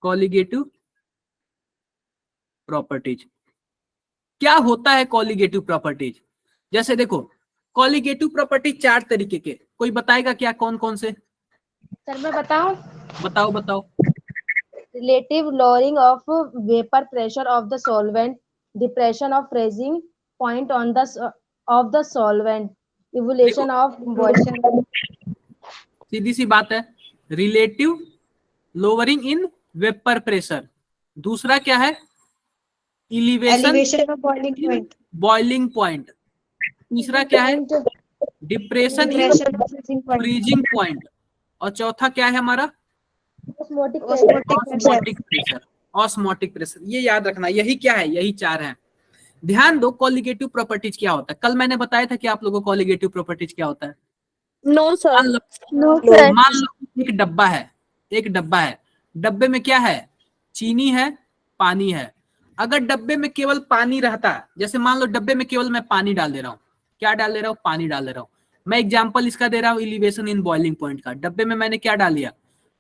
कॉलिगेटिव प्रॉपर्टीज क्या होता है, कॉलिगेटिव प्रॉपर्टीज, जैसे देखो कॉलिगेटिव प्रॉपर्टीज 4 तरीके के, कोई बताएगा क्या कौन कौन से, सर मैं बताऊं, बताओ बताओ। Relative lowering of vapor pressure of the solvent, depression of freezing point on the of the solvent, evolution of boiling। सीधी सी बात है, relative lowering in vapour pressure, दूसरा क्या है, elevation of boiling point, boiling point, तीसरा क्या है, depression in depression of freezing point, freezing point, और चौथा क्या है हमारा, osmotic osmotic pressure, osmotic pressure, ये याद रखना, यही क्या है, यही 4 हैं। ध्यान दो कॉलिगेटिव प्रॉपर्टीज क्या होता है, कल मैंने बताया था कि आप लोगों को कॉलिगेटिव प्रॉपर्टीज क्या होता है, नो सर। मान लो एक डब्बा है, एक डब्बा है, डब्बे में क्या है, चीनी है, पानी है। अगर डब्बे में केवल पानी रहता, जैसे मान लो डब्बे में केवल मैं पानी डाल दे रहा हूँ, क्या डाल दे रहा हूँ, पानी डाल दे रहा हूँ। मैं एग्जांपल इसका दे रहा हूँ एलिवेशन इन बॉइलिंग पॉइंट का। डब्बे में मैंने क्या डाल दिया,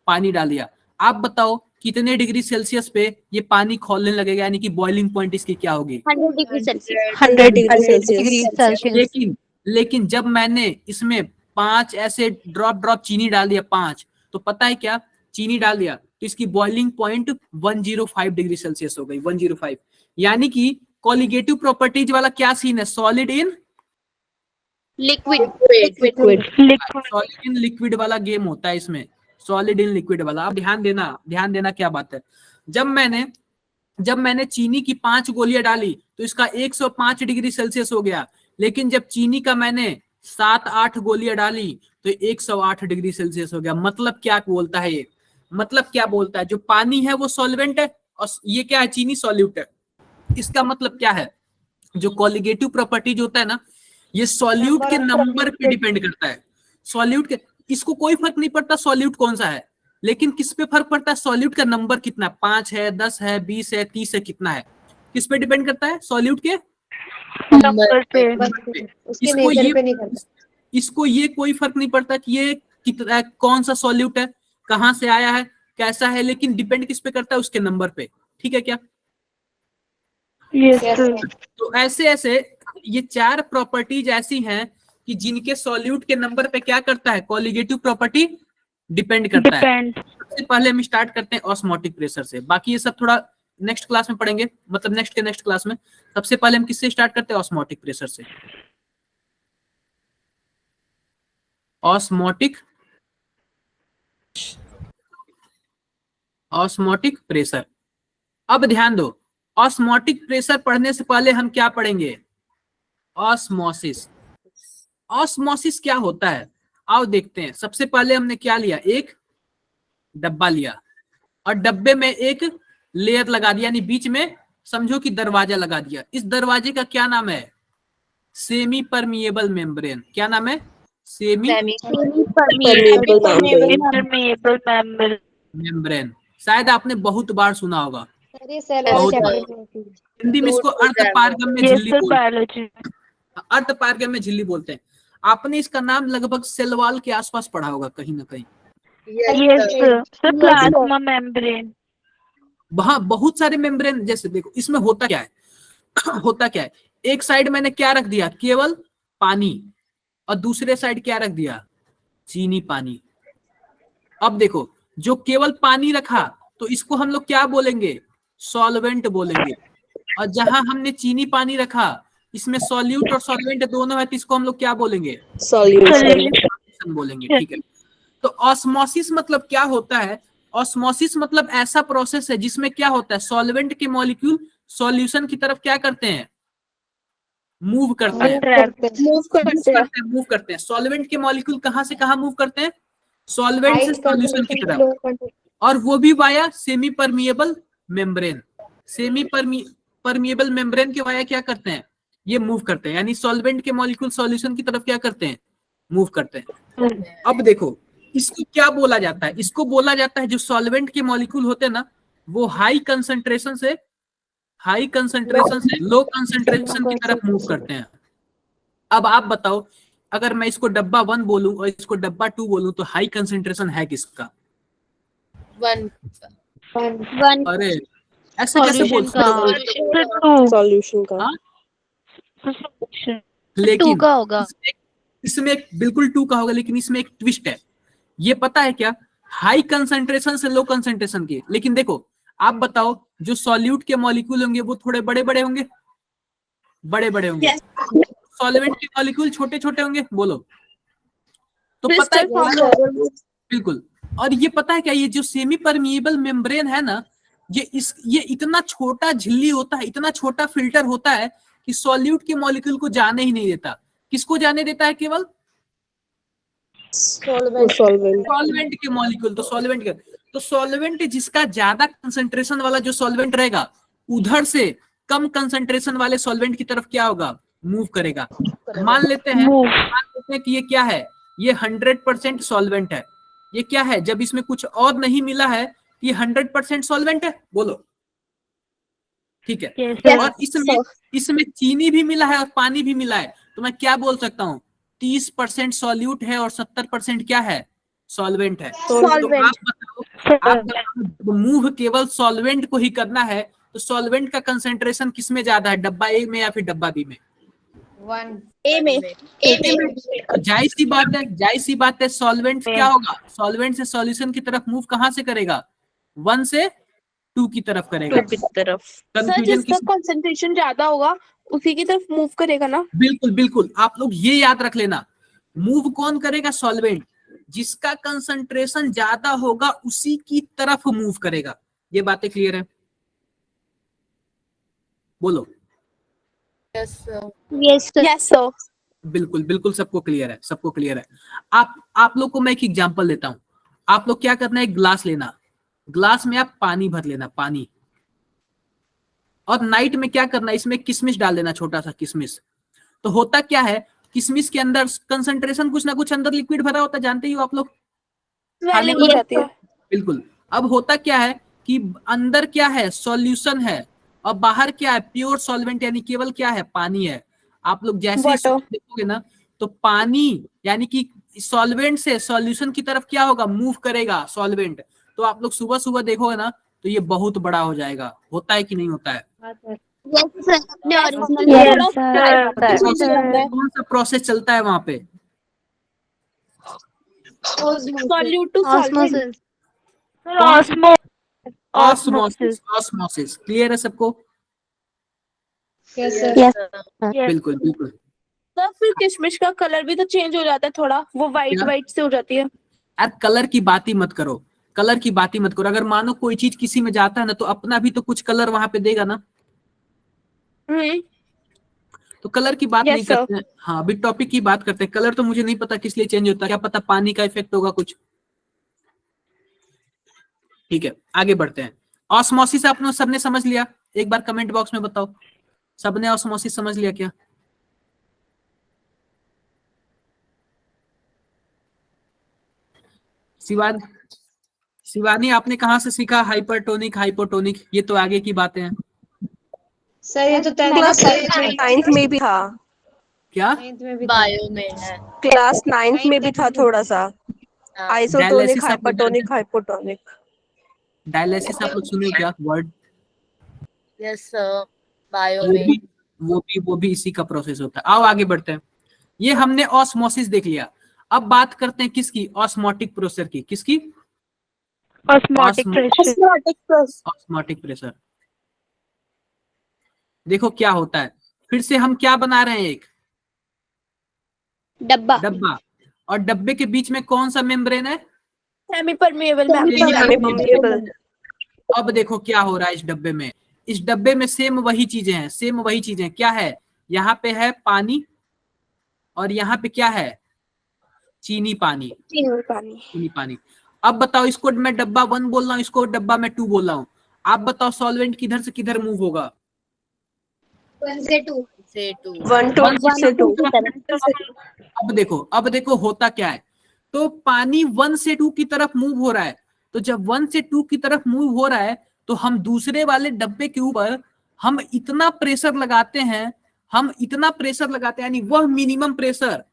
पानी डाल दिया। आप बताओ कितने डिग्री सेल्सियस पे ये पानी खौलने लगेगा, यानी कि बॉइलिंग पॉइंट इसकी क्या होगी, 100 degree Celsius. 100 degree Celsius. Degree Celsius. लेकिन जब मैंने इसमें 5 ऐसे ड्रॉप चीनी डाल दिया, 5, तो पता है क्या, चीनी डाल दिया तो इसकी बॉइलिंग पॉइंट 105 डिग्री सेल्सियस हो गई, 105। यानी कि कॉलिगेटिव प्रॉपर्टीज वाला क्या सीन है, solid in liquid. Solid in liquid वाला गेम होता है इसमें, सॉलिड इन लिक्विड वाला। अब ध्यान देना क्या बात है। जब मैंने चीनी की 5 गोलियां डाली तो इसका 105 डिग्री सेल्सियस हो गया, लेकिन जब चीनी का मैंने 7-8 गोलियां डाली तो 108 डिग्री सेल्सियस हो गया। मतलब क्या बोलता है ये, मतलब क्या बोलता है, जो पानी है वो सॉल्वेंट है और ये क्या है, चीनी सॉल्यूट है। इसका मतलब क्या है, जो कॉलिगेटिव प्रॉपर्टीज होता है ना, ये सॉल्यूट के नंबर पे डिपेंड करता है। सॉल्यूट के, इसको कोई फर्क नहीं पड़ता सॉल्यूट कौन सा है, लेकिन किस पे फर्क पड़ता है, सॉल्यूट का नंबर कितना, 5 है, 10 है, 20 है, 30 है, कितना है, किस पे डिपेंड करता है, सॉल्यूट के नंबर पे। उसके नेचर पे नहीं करता। इसको ये कोई फर्क नहीं पड़ता कि ये कितना, कौन सा सॉल्यूट है, कहां से आया है, कैसा है, लेकिन डिपेंड किस पे करता है, उसके नंबर पे। ठीक है क्या। Yes sir. तो ऐसे ये 4 प्रॉपर्टीज ऐसी हैं कि जिनके सॉल्यूट के नंबर पे क्या करता है, कॉलिगेटिव प्रॉपर्टी डिपेंड करता है। डिपेंड। सबसे पहले हम स्टार्ट करते हैं ऑस्मोटिक प्रेशर से, बाकी ये सब थोड़ा नेक्स्ट क्लास में पढ़ेंगे, मतलब नेक्स्ट क्लास में। सबसे पहले हम किससे स्टार्ट करते हैं, ऑस्मोटिक प्रेशर से। Osmotic pressure. अब ध्यान दो, ऑस्मोटिक प्रेशर पढ़ने से पहले हम क्या पढ़ेंगे, ऑस्मोसिस। ऑस्मोसिस क्या होता है, आओ देखते हैं। सबसे पहले हमने क्या लिया, एक डब्बा लिया और डब्बे में एक लेयर लगा दिया, यानी बीच में समझो कि दरवाजा लगा दिया। इस दरवाजे का क्या नाम है, सेमी परमिएबल मेम्ब्रेन। क्या नाम है, सेमी इम्परमेएबल मेम्ब्रेन। शायद आपने बहुत बार सुना होगा, अरे सेल बहुत वाला बार। चैप्टर। हिंदी में इसको अर्धपारगम में यस झिल्ली सर बोलते हैं, बायोलॉजी। अर्धपारगम में झिल्ली बोलते हैं। आपने इसका नाम लगभग सेल वॉल के आसपास पढ़ा होगा कहीं ना कहीं। Yes sir plasma membrane. वहां बहुत सारे मेम्ब्रेन, जैसे देखो इसमें होता क्या है होता क्या है, एक साइड मैंने क्या रख दिया, केवल पानी, और दूसरे साइड क्या रख दिया, चीनी पानी। अब देखो, जो केवल पानी रखा तो इसको हम लोग क्या बोलेंगे, सॉल्वेंट बोलेंगे, और जहां हमने चीनी पानी रखा इसमें सॉल्यूट और सॉल्वेंट दोनों है, तो इसको हम लोग क्या बोलेंगे, सॉल्यूशन बोलेंगे। ठीक है। तो ऑस्मोसिस मतलब क्या होता है, ऑस्मोसिस मतलब ऐसा प्रोसेस है जिसमें क्या होता है, सॉल्वेंट के मॉलिक्यूल सॉल्यूशन की तरफ क्या करते हैं, मूव करते हैं, मूव करते हैं। सॉल्वेंट के मॉलिक्यूल कहां से कहां मूव करते हैं, सॉल्वेंट से सॉल्यूशन की तरफ, और वो भी via semi permeable membrane. Semi permeable membrane के वाया क्या करते हैं, ये मूव करते हैं, यानी सॉल्वेंट के मॉलिक्यूल सॉल्यूशन की तरफ क्या करते हैं, मूव करते हैं। अब देखो इसको क्या बोला जाता है, इसको बोला जाता है जो सॉल्वेंट के मॉलिक्यूल होते हैं ना, वो हाई कंसंट्रेशन से लो कंसंट्रेशन की तरफ मूव करते हैं। अब आप बताओ, अगर मैं इसको डब्बा 1 बोलूं और इसको डब्बा 2 बोलूं तो हाई कंसंट्रेशन है किसका, 1 अरे ऐसा कैसे बोल सकते हो? सॉल्यूशन का हाँ? टू लेकिन का होगा। इसमें एक बिल्कुल 2 का होगा, लेकिन इसमें एक ट्विस्ट है। ये पता है क्या, हाई कंसंट्रेशन से लो कंसंट्रेशन की। लेकिन देखो आप बताओ, जो सॉल्यूट के मॉलिक्यूल होंगे वो थोड़े बड़े बड़े होंगे, सॉल्वेंट के मॉलिक्यूल छोटे छोटे होंगे, बोलो। तो पता है क्या? बिल्कुल। और ये पता है क्या, ये जो सेमी परमिएबल मेम्ब्रेन है ना, ये इतना छोटा झिल्ली होता है, इतना छोटा फिल्टर होता है कि सॉल्यूट के मॉलिक्यूल को जाने ही नहीं देता। किसको जाने देता है, केवल सॉल्वेंट के मॉलिक्यूल। तो सॉल्वेंट जिसका ज्यादा कंसंट्रेशन वाला जो सॉल्वेंट रहेगा, उधर से कम कंसंट्रेशन वाले सॉल्वेंट की तरफ क्या होगा, मूव करेगा। मान लेते हैं कि ये क्या है, ये 100% सॉल्वेंट है। ये क्या है, जब इसमें कुछ और नहीं मिला है ये 100% सॉल्वेंट है, बोलो। ठीक है, Yes, और इसमें चीनी भी मिला है और पानी भी मिला है, तो मैं क्या बोल सकता हूँ, 30% सॉल्यूट है और 70% क्या है, सॉल्वेंट है। तो आप बताओ मूव केवल सॉल्वेंट को ही करना है, तो सॉल्वेंट का कंसेंट्रेशन किसमें ज्यादा है, डब्बा ए में या फिर डब्बा बी में? ए में। जाहिर सी बात है सॉल्वेंट क्या होगा, सॉल्वेंट से सॉल्यूशन की तरफ मूव कहां से करेगा, 1 से 2 की तरफ करेगा। की तरफ। सर कंफ्यूजन जिसका कंसंट्रेशन ज्यादा होगा उसी की तरफ मूव करेगा ना। बिल्कुल बिल्कुल, आप लोग ये याद रख लेना, मूव कौन करेगा, सॉल्वेंट, जिसका कंसंट्रेशन ज्यादा होगा उसी की तरफ मूव करेगा। ये बातें क्लियर है, बोलो। Yes sir. Yes yes sir. बिल्कुल बिल्कुल, सबको क्लियर है, सबको क्लियर है। आप लोग को मैं एक एग्जांपल देता हूं। आप लोग क्या करना है, एक ग्लास लेना, ग्लास में आप पानी भर लेना, पानी, और नाइट में क्या करना, इसमें किशमिश डाल देना, छोटा सा किशमिश। तो होता क्या है, किशमिश के अंदर कंसंट्रेशन कुछ ना कुछ अंदर लिक्विड भरा होता है, जानते ही हो आप लोग। स्वेलिंग हो जाती है। बिल्कुल। अब होता क्या है कि अंदर क्या है, सॉल्यूशन है, और बाहर क्या है, प्योर सॉल्वेंट, यानी केवल क्या है, पानी है। आप लोग जैसे ही देखोगे ना, तो पानी यानी कि सॉल्वेंट से सॉल्यूशन की तरफ क्या होगा, मूव करेगा सॉल्वेंट। तो आप लोग सुबह सुबह देखोगे ना, तो ये बहुत बड़ा हो जाएगा। होता है कि नहीं होता है? यस सर, अपने Yes, sir. कौन सा प्रोसेस चलता है वहां पे? Solute to solvent. Osmosis. Osmosis clear है सबको? बिल्कुल बिल्कुल। सर फिर किशमिश का कलर भी तो चेंज हो जाता है थोड़ा, वो वाइट क्या? वाइट से हो जाती है। यार कलर की बात ही मत करो, कलर की बात ही मत करो। अगर मानो कोई चीज किसी में जाता है ना, तो अपना भी तो कुछ कलर वहां पे देगा ना। तो कलर की बात नहीं करते हैं। हाँ, अभी टॉपिक की बात करते हैं। कलर तो मुझे नहीं पता किस लिए चेंज होता है, क्या पता पानी का इफेक्ट होगा कुछ। ठीक है, आगे बढ़ते हैं। ऑस्मोसिस आप लोग सबने समझ लिया? एक बार कमेंट बॉक्स में बताओ, सबने ऑस्मोसिस समझ लिया क्या? शिवानी आपने कहाँ से सीखा हाइपरटोनिक हाइपोटोनिक? ये तो आगे की बातें हैं। सर ये तो क्लास 9th में भी था। क्या? बायो में है। क्लास 9th में भी था थोड़ा सा, आइसोटोनिक डायलिसिस आप लोग हाइपरटोनिक हाइपोटोनिक। डायलिसिस आप लोग सुने हो क्या वर्ड? यस सर, बायो वो में। भी वो भी इसी का प्रोसेस होता है। आओ आगे बढ़ते हैं। ये हमने ऑस्मोसिस देख लिया। अब बात करते हैं किसकी, ऑस्मोटिक प्रेशर की। किसकी? Osmotic pressure. देखो क्या होता है, फिर से हम क्या बना रहे हैं, एक डब्बा, और डब्बे के बीच में कौन सा मेम्ब्रेन है, सेमी परमेएबल। अब देखो क्या हो रहा है इस डब्बे में। इस डब्बे में सेम वही चीजें क्या है, यहाँ पे है पानी और यहाँ पे क्या है, चीनी पानी। अब बताओ, इसको मैं डब्बा 1 बोल रहा हूँ, इसको डब्बा में 2 बोल रहा हूँ। आप बताओ सॉल्वेंट किधर से किधर मूव होगा? 1 से 2 से 2। 1 से 2। अब देखो होता क्या है। तो पानी 1 से 2 की तरफ मूव हो रहा है। तो जब 1 से 2 की तरफ मूव हो रहा है, तो हम दूसरे वाले डब्बे के ऊपर हम इतना प्रेशर लगाते हैं, यानी वह मिनिमम प्रेशर।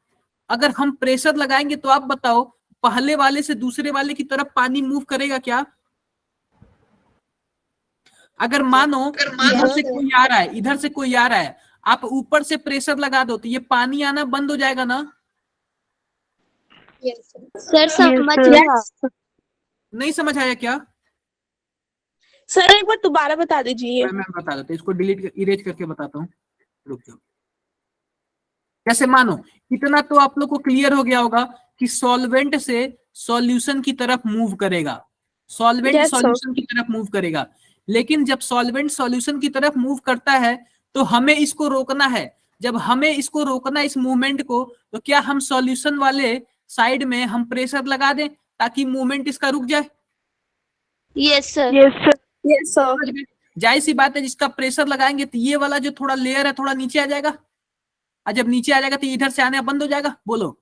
अगर हम प्रेशर लगाएंगे तो आप बताओ पहले वाले से दूसरे वाले की तरफ पानी मूव करेगा क्या? अगर मानो इधर से कोई आ रहा है, आप ऊपर से प्रेशर लगा दो, तो ये पानी आना बंद हो जाएगा ना? सर समझ नहीं समझ आया क्या? सर एक बार दोबारा बता दीजिए। मैं बता देता हूँ, इसको इरेज करके बताता हूँ, रुक जाओ। जैसे मानो इतना तो आप लोग को क्लियर हो गया होगा कि सॉल्वेंट से सॉल्यूशन की तरफ मूव करेगा, सॉल्यूशन की तरफ मूव करेगा। लेकिन जब सॉल्वेंट सॉल्यूशन की तरफ मूव करता है, तो हमें इसको रोकना है। जब हमें इसको रोकना है, इस मूवमेंट को, तो क्या हम सॉल्यूशन वाले साइड में हम प्रेशर लगा दें ताकि मूवमेंट इसका रुक जाए? Yes sir. जाहिर सी बात है, जिसका प्रेशर लगाएंगे तो ये वाला जो थोड़ा लेयर है थोड़ा नीचे आ जाएगा, और जब नीचे आ जाएगा तो इधर से आने बंद हो जाएगा। बोलो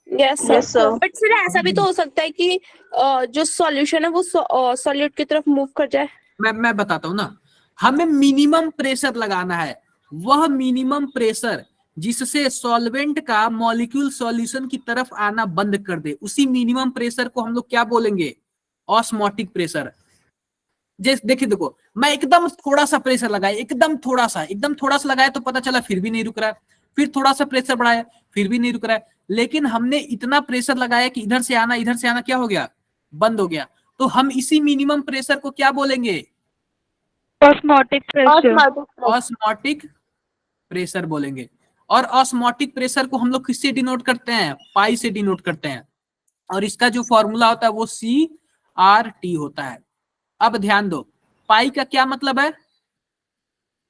यस Yes, sir. बट फिर ऐसा भी तो हो सकता है कि जो सॉल्यूशन है वो सॉल्यूट की तरफ मूव कर जाए। मैं बताता हूँ ना, हमें मिनिमम प्रेशर लगाना है, वह मिनिमम प्रेशर जिससे सॉल्वेंट का मॉलिक्यूल सॉल्यूशन की तरफ आना बंद कर दे, उसी मिनिमम प्रेशर को हम लोग क्या बोलेंगे? Osmotic pressure. जैसे देखिए, देखो मैं एकदम थोड़ा सा प्रेशर लगाया, एकदम थोड़ा सा लगाया तो पता चला फिर भी नहीं रुक रहा है, फिर थोड़ा सा प्रेशर बढ़ाया फिर भी नहीं रुक रहा है, लेकिन हमने इतना प्रेशर लगाया कि इधर से आना क्या हो गया? बंद हो गया। तो हम इसी मिनिमम प्रेशर को क्या बोलेंगे? Osmotic pressure. ऑस्मोटिक प्रेशर बोलेंगे। और ऑस्मोटिक प्रेशर को हम लोग किससे डिनोट करते हैं? पाई से डिनोट करते हैं, और इसका जो फॉर्मूला होता है वो CRT होता है। अब ध्यान दो, पाई का क्या मतलब है?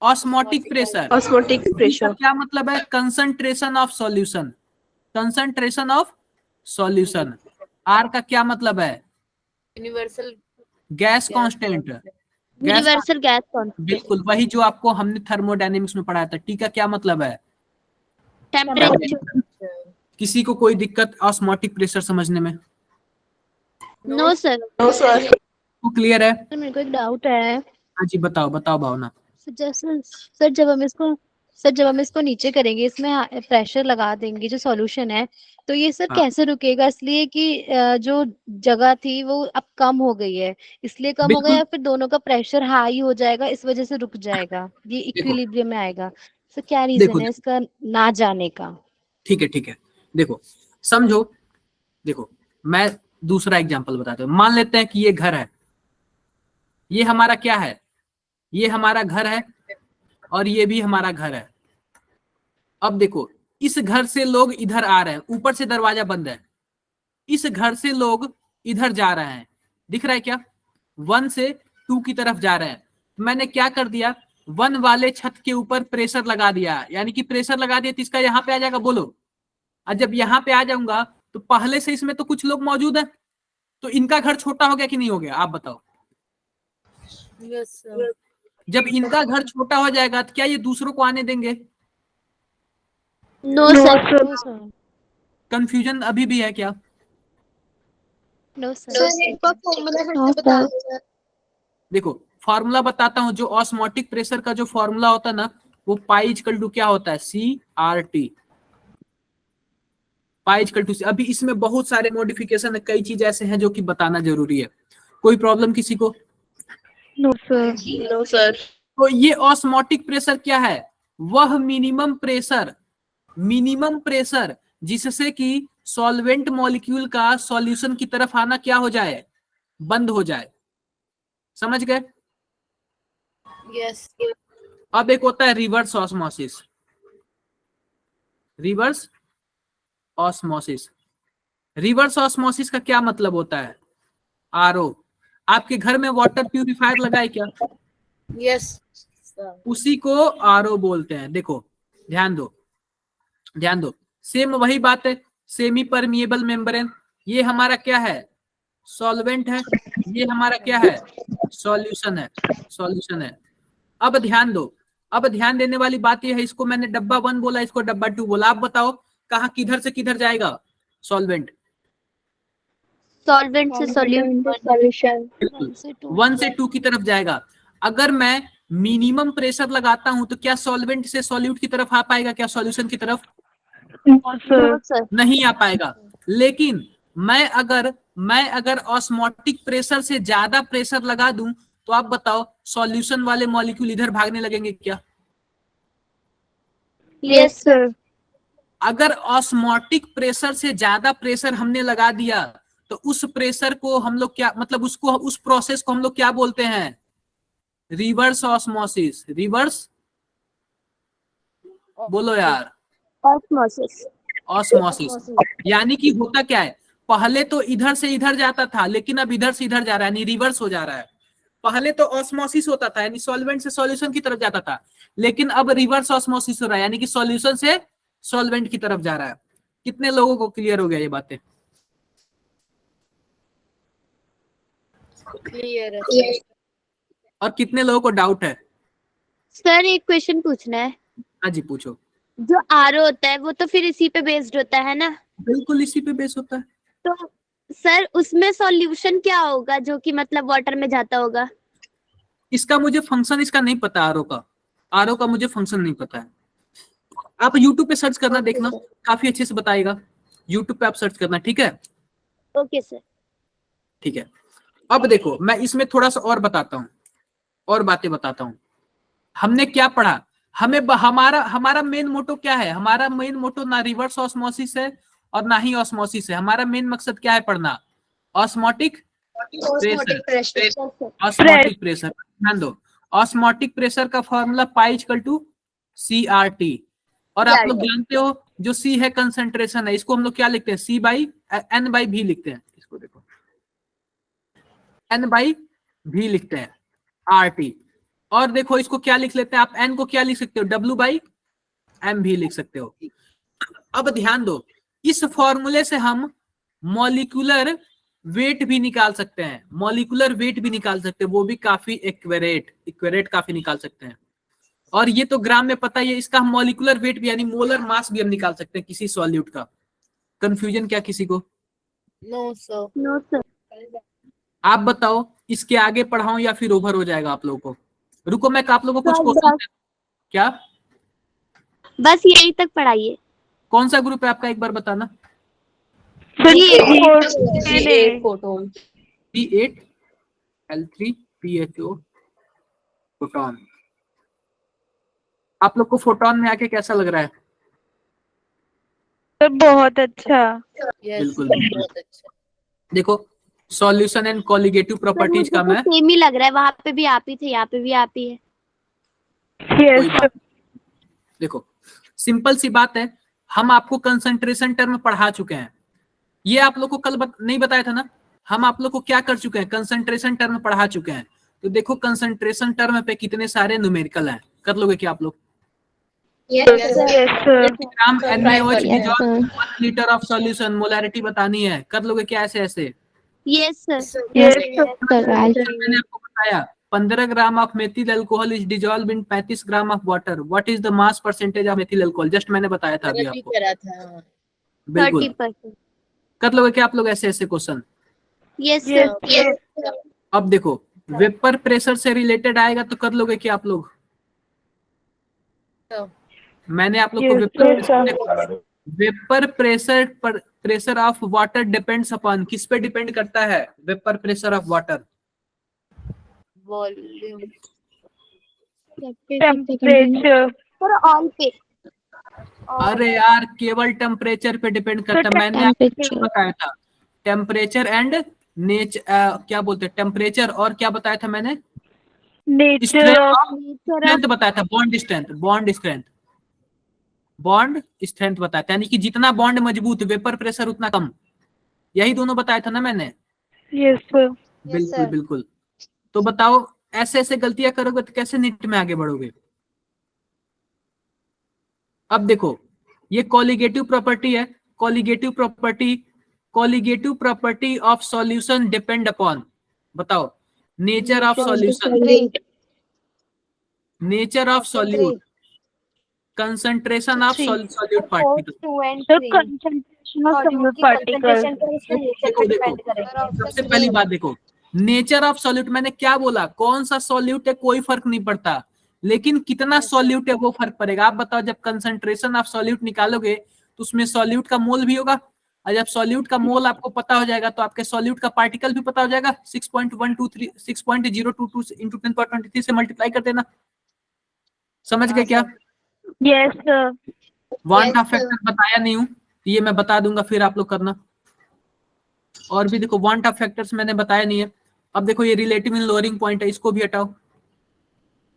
Osmotic pressure. Osmotic pressure. क्या मतलब है? Concentration of solution, concentration of solution. R का क्या मतलब है? Universal gas constant, universal gas constant, बिल्कुल वही जो आपको हमने थर्मोडायनेमिक्स में पढ़ाया था। टी का क्या मतलब है? टेम्परेचर। किसी को कोई दिक्कत ऑस्मोटिक प्रेशर समझने में? No sir. No, sir. तो क्लियर है? मेरे को एक डाउट है हाँ जी, बताओ भावना। सर, जब हम इसको नीचे करेंगे, इसमें प्रेशर लगा देंगे जो सॉल्यूशन है, तो ये सर हाँ। कैसे रुकेगा? इसलिए कि जो जगह थी वो अब कम हो गई है, इसलिए कम हो गया, बिल्कुल। या फिर दोनों का प्रेशर हाई हो जाएगा इस वजह से रुक जाएगा, ये इक्विलिब्रियम में आएगा? सर क्या रीजन देखो, है इसका ना जाने का? ठीक है, देखो समझो, देखो मैं दूसरा एग्जांपल बताता हूँ। मान लेते हैं कि ये घर है, ये हमारा क्या है? ये हमारा घर है, और ये भी हमारा घर है। अब देखो, इस घर से लोग इधर आ रहे हैं, ऊपर से दरवाजा बंद है, इस घर से लोग इधर जा रहे हैं, दिख रहा है क्या? 1 से 2 की तरफ जा रहे हैं। मैंने क्या कर दिया? 1 वाले छत के ऊपर प्रेशर लगा दिया, यानी कि प्रेशर लगा दिया तो इसका यहाँ पे आ जाएगा, बोलो। और जब यहाँ पे आ जाऊंगा तो पहले से इसमें तो कुछ लोग मौजूद हैं, तो इनका घर छोटा हो गया कि नहीं हो गया? आप बताओ। Yes sir. जब इनका घर छोटा हो जाएगा तो क्या ये दूसरों को आने देंगे? No sir. कंफ्यूजन अभी भी है क्या? No sir. देखो फॉर्मूला बताता हूं, जो ऑस्मोटिक प्रेशर का जो फॉर्मूला होता है ना, वो पाई इक्वल टू क्या होता है? CRT। पाई इक्वल टू, अभी इसमें बहुत सारे मॉडिफिकेशन है, कई चीज ऐसे हैं जो कि बताना जरूरी है। कोई प्रॉब्लम किसी को? No sir. No, sir. तो ये ऑस्मोटिक प्रेशर क्या है? वह मिनिमम प्रेशर जिससे कि सॉल्वेंट मॉलिक्यूल का सॉल्यूशन की तरफ आना क्या हो जाए? बंद हो जाए। समझ गए? यस अब एक होता है रिवर्स ऑस्मोसिस। रिवर्स ऑस्मोसिस का क्या मतलब होता है? RO। आपके घर में वाटर प्यूरिफायर लगाए क्या? यस उसी को RO बोलते हैं। देखो ध्यान दो, सेम वही बात है, सेमी परमिएबल मेम्ब्रेन। ये हमारा क्या है? सॉल्वेंट है, ये हमारा क्या है? सॉल्यूशन है। अब ध्यान देने वाली बात यह है, इसको मैंने डब्बा 1 बोला, इसको डब्बा 2 बोला। आप बताओ कहाँ किधर से किधर जाएगा सॉल्वेंट? सॉल्वेंट से सॉल्यूशन। 1 से 2 की तरफ जाएगा। अगर मैं मिनिमम प्रेशर लगाता हूं तो क्या सॉल्वेंट से सॉल्यूट की तरफ आ पाएगा? क्या सॉल्यूशन की तरफ? नहीं आ पाएगा। लेकिन मैं अगर ऑस्मोटिक प्रेशर से ज्यादा प्रेशर लगा दूं तो आप बताओ सॉल्यूशन वाले मॉलिक्यूल इधर भागने लगेंगे क्या? Yes sir. अगर ऑस्मोटिक प्रेशर से ज्यादा प्रेशर हमने लगा दिया तो उस प्रेशर को हम लोग क्या, मतलब उस प्रोसेस को हम लोग क्या बोलते हैं? Reverse osmosis. रिवर्स बोलो यार। ऑस्मोसिस। यानी कि होता क्या है, पहले तो इधर से इधर जाता था, लेकिन अब इधर से इधर जा रहा है, यानी रिवर्स हो जा रहा है। पहले तो ऑस्मोसिस होता था, यानी सॉल्वेंट से सॉल्यूशन की तरफ जाता था, लेकिन अब रिवर्स ऑस्मोसिस हो रहा है, यानी कि सॉल्यूशन से सॉल्वेंट की तरफ जा रहा है। कितने लोगों को क्लियर हो गया ये बातें? क्लियर है। और कितने लोगों को डाउट है? सर एक क्वेश्चन पूछना है। हाँ जी पूछो। जो आरओ होता है वो तो फिर इसी पे बेस्ड होता है ना, बिल्कुल इसी पे बेस होता है। तो सर उसमें सॉल्यूशन क्या होगा जो कि मतलब वाटर में जाता होगा? इसका मुझे फंक्शन इसका नहीं पता, आरओ का मुझे फंक्शन नहीं पता है। आप यूट्यूब पे सर्च करना, देखना काफी अच्छे से बताएगा। यूट्यूब पे आप सर्च करना, ठीक है? Okay sir. ठीक है। अब देखो मैं इसमें थोड़ा सा और बताता हूँ, और बातें बताता हूँ। हमने क्या पढ़ा, हमारा मेन मोटो क्या है? हमारा मेन मोटो ना रिवर्स ऑस्मोसिस है और ना ही ऑस्मोसिस है। हमारा मेन मकसद क्या है पढ़ना? Osmotic pressure. ऑस्मोटिक प्रेशर, ध्यान दो। ऑस्मोटिक प्रेशर का formula pi equal to CRT। और आप लोग जानते हो जो C है कंसंट्रेशन है, इसको हम लोग क्या लिखते हैं? N/V लिखते हैं। इसको देखो N/V लिखते हैं, RT। और देखो इसको क्या लिख लेते हैं आप? N को क्या लिख सकते हो? W/M भी लिख सकते हो। अब ध्यान दो, इस फॉर्मूले से हम मॉलिक्यूलर वेट भी निकाल सकते हैं, मॉलिक्यूलर वेट भी निकाल सकते हैं, वो भी काफी इक्वेरेट काफी निकाल सकते हैं। और ये तो ग्राम में पता ही है, इसका हम मॉलिक्यूलर वेट भी यानी मोलर मास भी हम निकाल सकते हैं किसी सॉल्यूट का। कंफ्यूजन क्या किसी को? No sir. No sir. आप बताओ इसके आगे पढ़ाऊं या फिर ओवर हो जाएगा आप लोगों को? रुको मैं आप लोगों को कुछ क्वेश्चन, क्या बस यही तक पढ़ाइए। कौन सा ग्रुप है आपका एक बार बताना? C8 photon. P8 L3 PHO photon. आप लोग को फोटोन में आके कैसा लग रहा है? सर बहुत अच्छा। बिल्कुल बहुत अच्छा। देखो सॉल्यूशन एंड कॉलिगेटिव प्रॉपर्टीज का मैं सेम ही लग रहा है, वहां पे भी आप ही थे, यहाँ पे भी आप ही है। कोई बात। देखो सिंपल सी बात है, हम आपको कंसंट्रेशन टर्म पढ़ा चुके हैं। ये आप लोग को कल नहीं बताया था ना? हम आप लोग को क्या कर चुके हैं? कंसंट्रेशन टर्म पढ़ा चुके हैं। तो देखो कंसंट्रेशन टर्म पे कितने सारे न्यूमेरिकल हैं, कर लोगे क्या आप लोग? ग्राम NaOH dissolved 1 litre of solution, molarity बतानी है, कर लोगे क्या ऐसे ऐसे? Yes sir. मैंने आपको बताया 15 gram of methyl alcohol is dissolve in 35 gram of water, what is the mass percentage of methyl alcohol? Just मैंने बताया था अभी आपको। बिल्कुल 30%। कर लोगे क्या आप लोग ऐसे ऐसे क्वेश्चन? Yes sir. अब देखो वेपर प्रेशर से रिलेटेड आएगा तो कर लोगे क्या आप लोग? मैंने आप लोग को vapour pressure of water depends upon, किस पे डिपेंड करता है vapour pressure of water? Volume. Temperature. Sir all पे। अरे यार केवल टेम्परेचर पे डिपेंड करता है। मैंने आपको बताया था टेम्परेचर एंड क्या बोलते हैं, टेम्परेचर और क्या बताया था मैंने? स्ट्रेंथ बताया था, बॉन्ड स्ट्रेंथ बताया था, यानी कि जितना बॉन्ड मजबूत वेपर प्रेशर उतना कम, यही दोनों बताया था ना मैंने? Yes sir. बिल्कुल बिल्कुल। तो बताओ ऐसे ऐसे गलतियां करोगे तो कैसे नीट में आगे बढ़ोगे? अब देखो ये कॉलिगेटिव प्रॉपर्टी है, colligative property of solution depend upon, बताओ nature of solution, nature of solute, concentration of solute particle. सबसे पहली बात देखो नेचर ऑफ सॉल्यूट, मैंने क्या बोला? कौन सा सॉल्यूट है कोई फर्क नहीं पड़ता, लेकिन कितना सॉल्यूट है वो फर्क पड़ेगा। आप बताओ जब कंसंट्रेशन ऑफ सॉल्यूट निकालोगे तो उसमें सॉल्यूट का मोल भी होगा, और जब सॉल्यूट का मोल आपको पता हो जाएगा तो आपके सॉल्यूट का पार्टिकल भी पता हो जाएगा। 6.022 into 10⁻23 से मल्टीप्लाई कर देना। समझ गए क्या? Yes sir. Want of factor बताया नहीं हूं, ये मैं बता दूंगा फिर आप लोग करना। और भी देखो वांट ऑफ फैक्टर्स मैंने बताया नहीं है। अब देखो ये रिलेटिव इन लोअरिंग पॉइंट है, इसको भी हटाओ।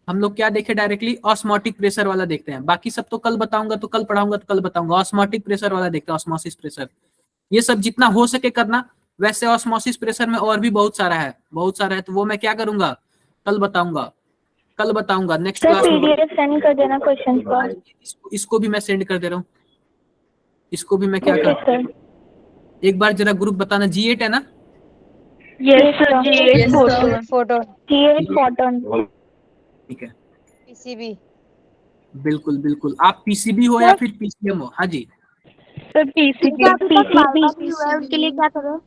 हम लोग क्या देखे डायरेक्टली? ऑस्मोटिक प्रेशर वाला देखते हैं, बाकी सब तो कल बताऊंगा, तो कल पढ़ाऊंगा तो कल बताऊंगा। ऑस्मोटिक प्रेशर वाला देखते हैं, ऑस्मोसिस प्रेशर। ये सब जितना हो सके करना। वैसे ऑस्मोसिस प्रेशर में और भी बहुत सारा है, तो वो मैं क्या करूंगा? कल बताऊंगा नेक्स्ट क्लास में। सेंड कर देना क्वेश्चन का। इसको भी मैं सेंड कर दे रहा हूँ, इसको भी मैं क्या कर, एक बार जरा ग्रुप बताना। G8 है ना? Yes sir. G8 photon. ठीक है पीसीबी। बिल्कुल बिल्कुल। आप PCB हो या फिर PCM हो? हाँ जी सर सर जिनका अभी तक वाइवा पीसीबी नहीं हुआ है उनके लिए क्या करें?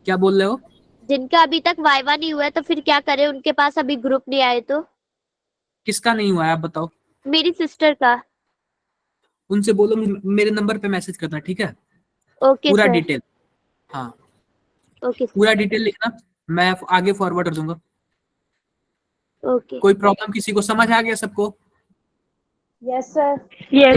क्या बोल रहे हो? जिनका अभी तक वाइवा नहीं हुआ है तो फिर क्या करें? उनके पास अभी ग्रुप नहीं आए तो? किसका नहीं हुआ है आप बताओ? मेरी सिस्टर का। उनसे बोलो मेरे नंबर पे मैसेज करना, ठीक है? ओके पूरा सर। डिटेल, हाँ ओके पूरा डिटेल लिखना, मैं आगे फॉरवर्ड कर दूंगा। ओके। कोई प्रॉब्लम किसी को समझ आ गया सबको? Yes, sir. यस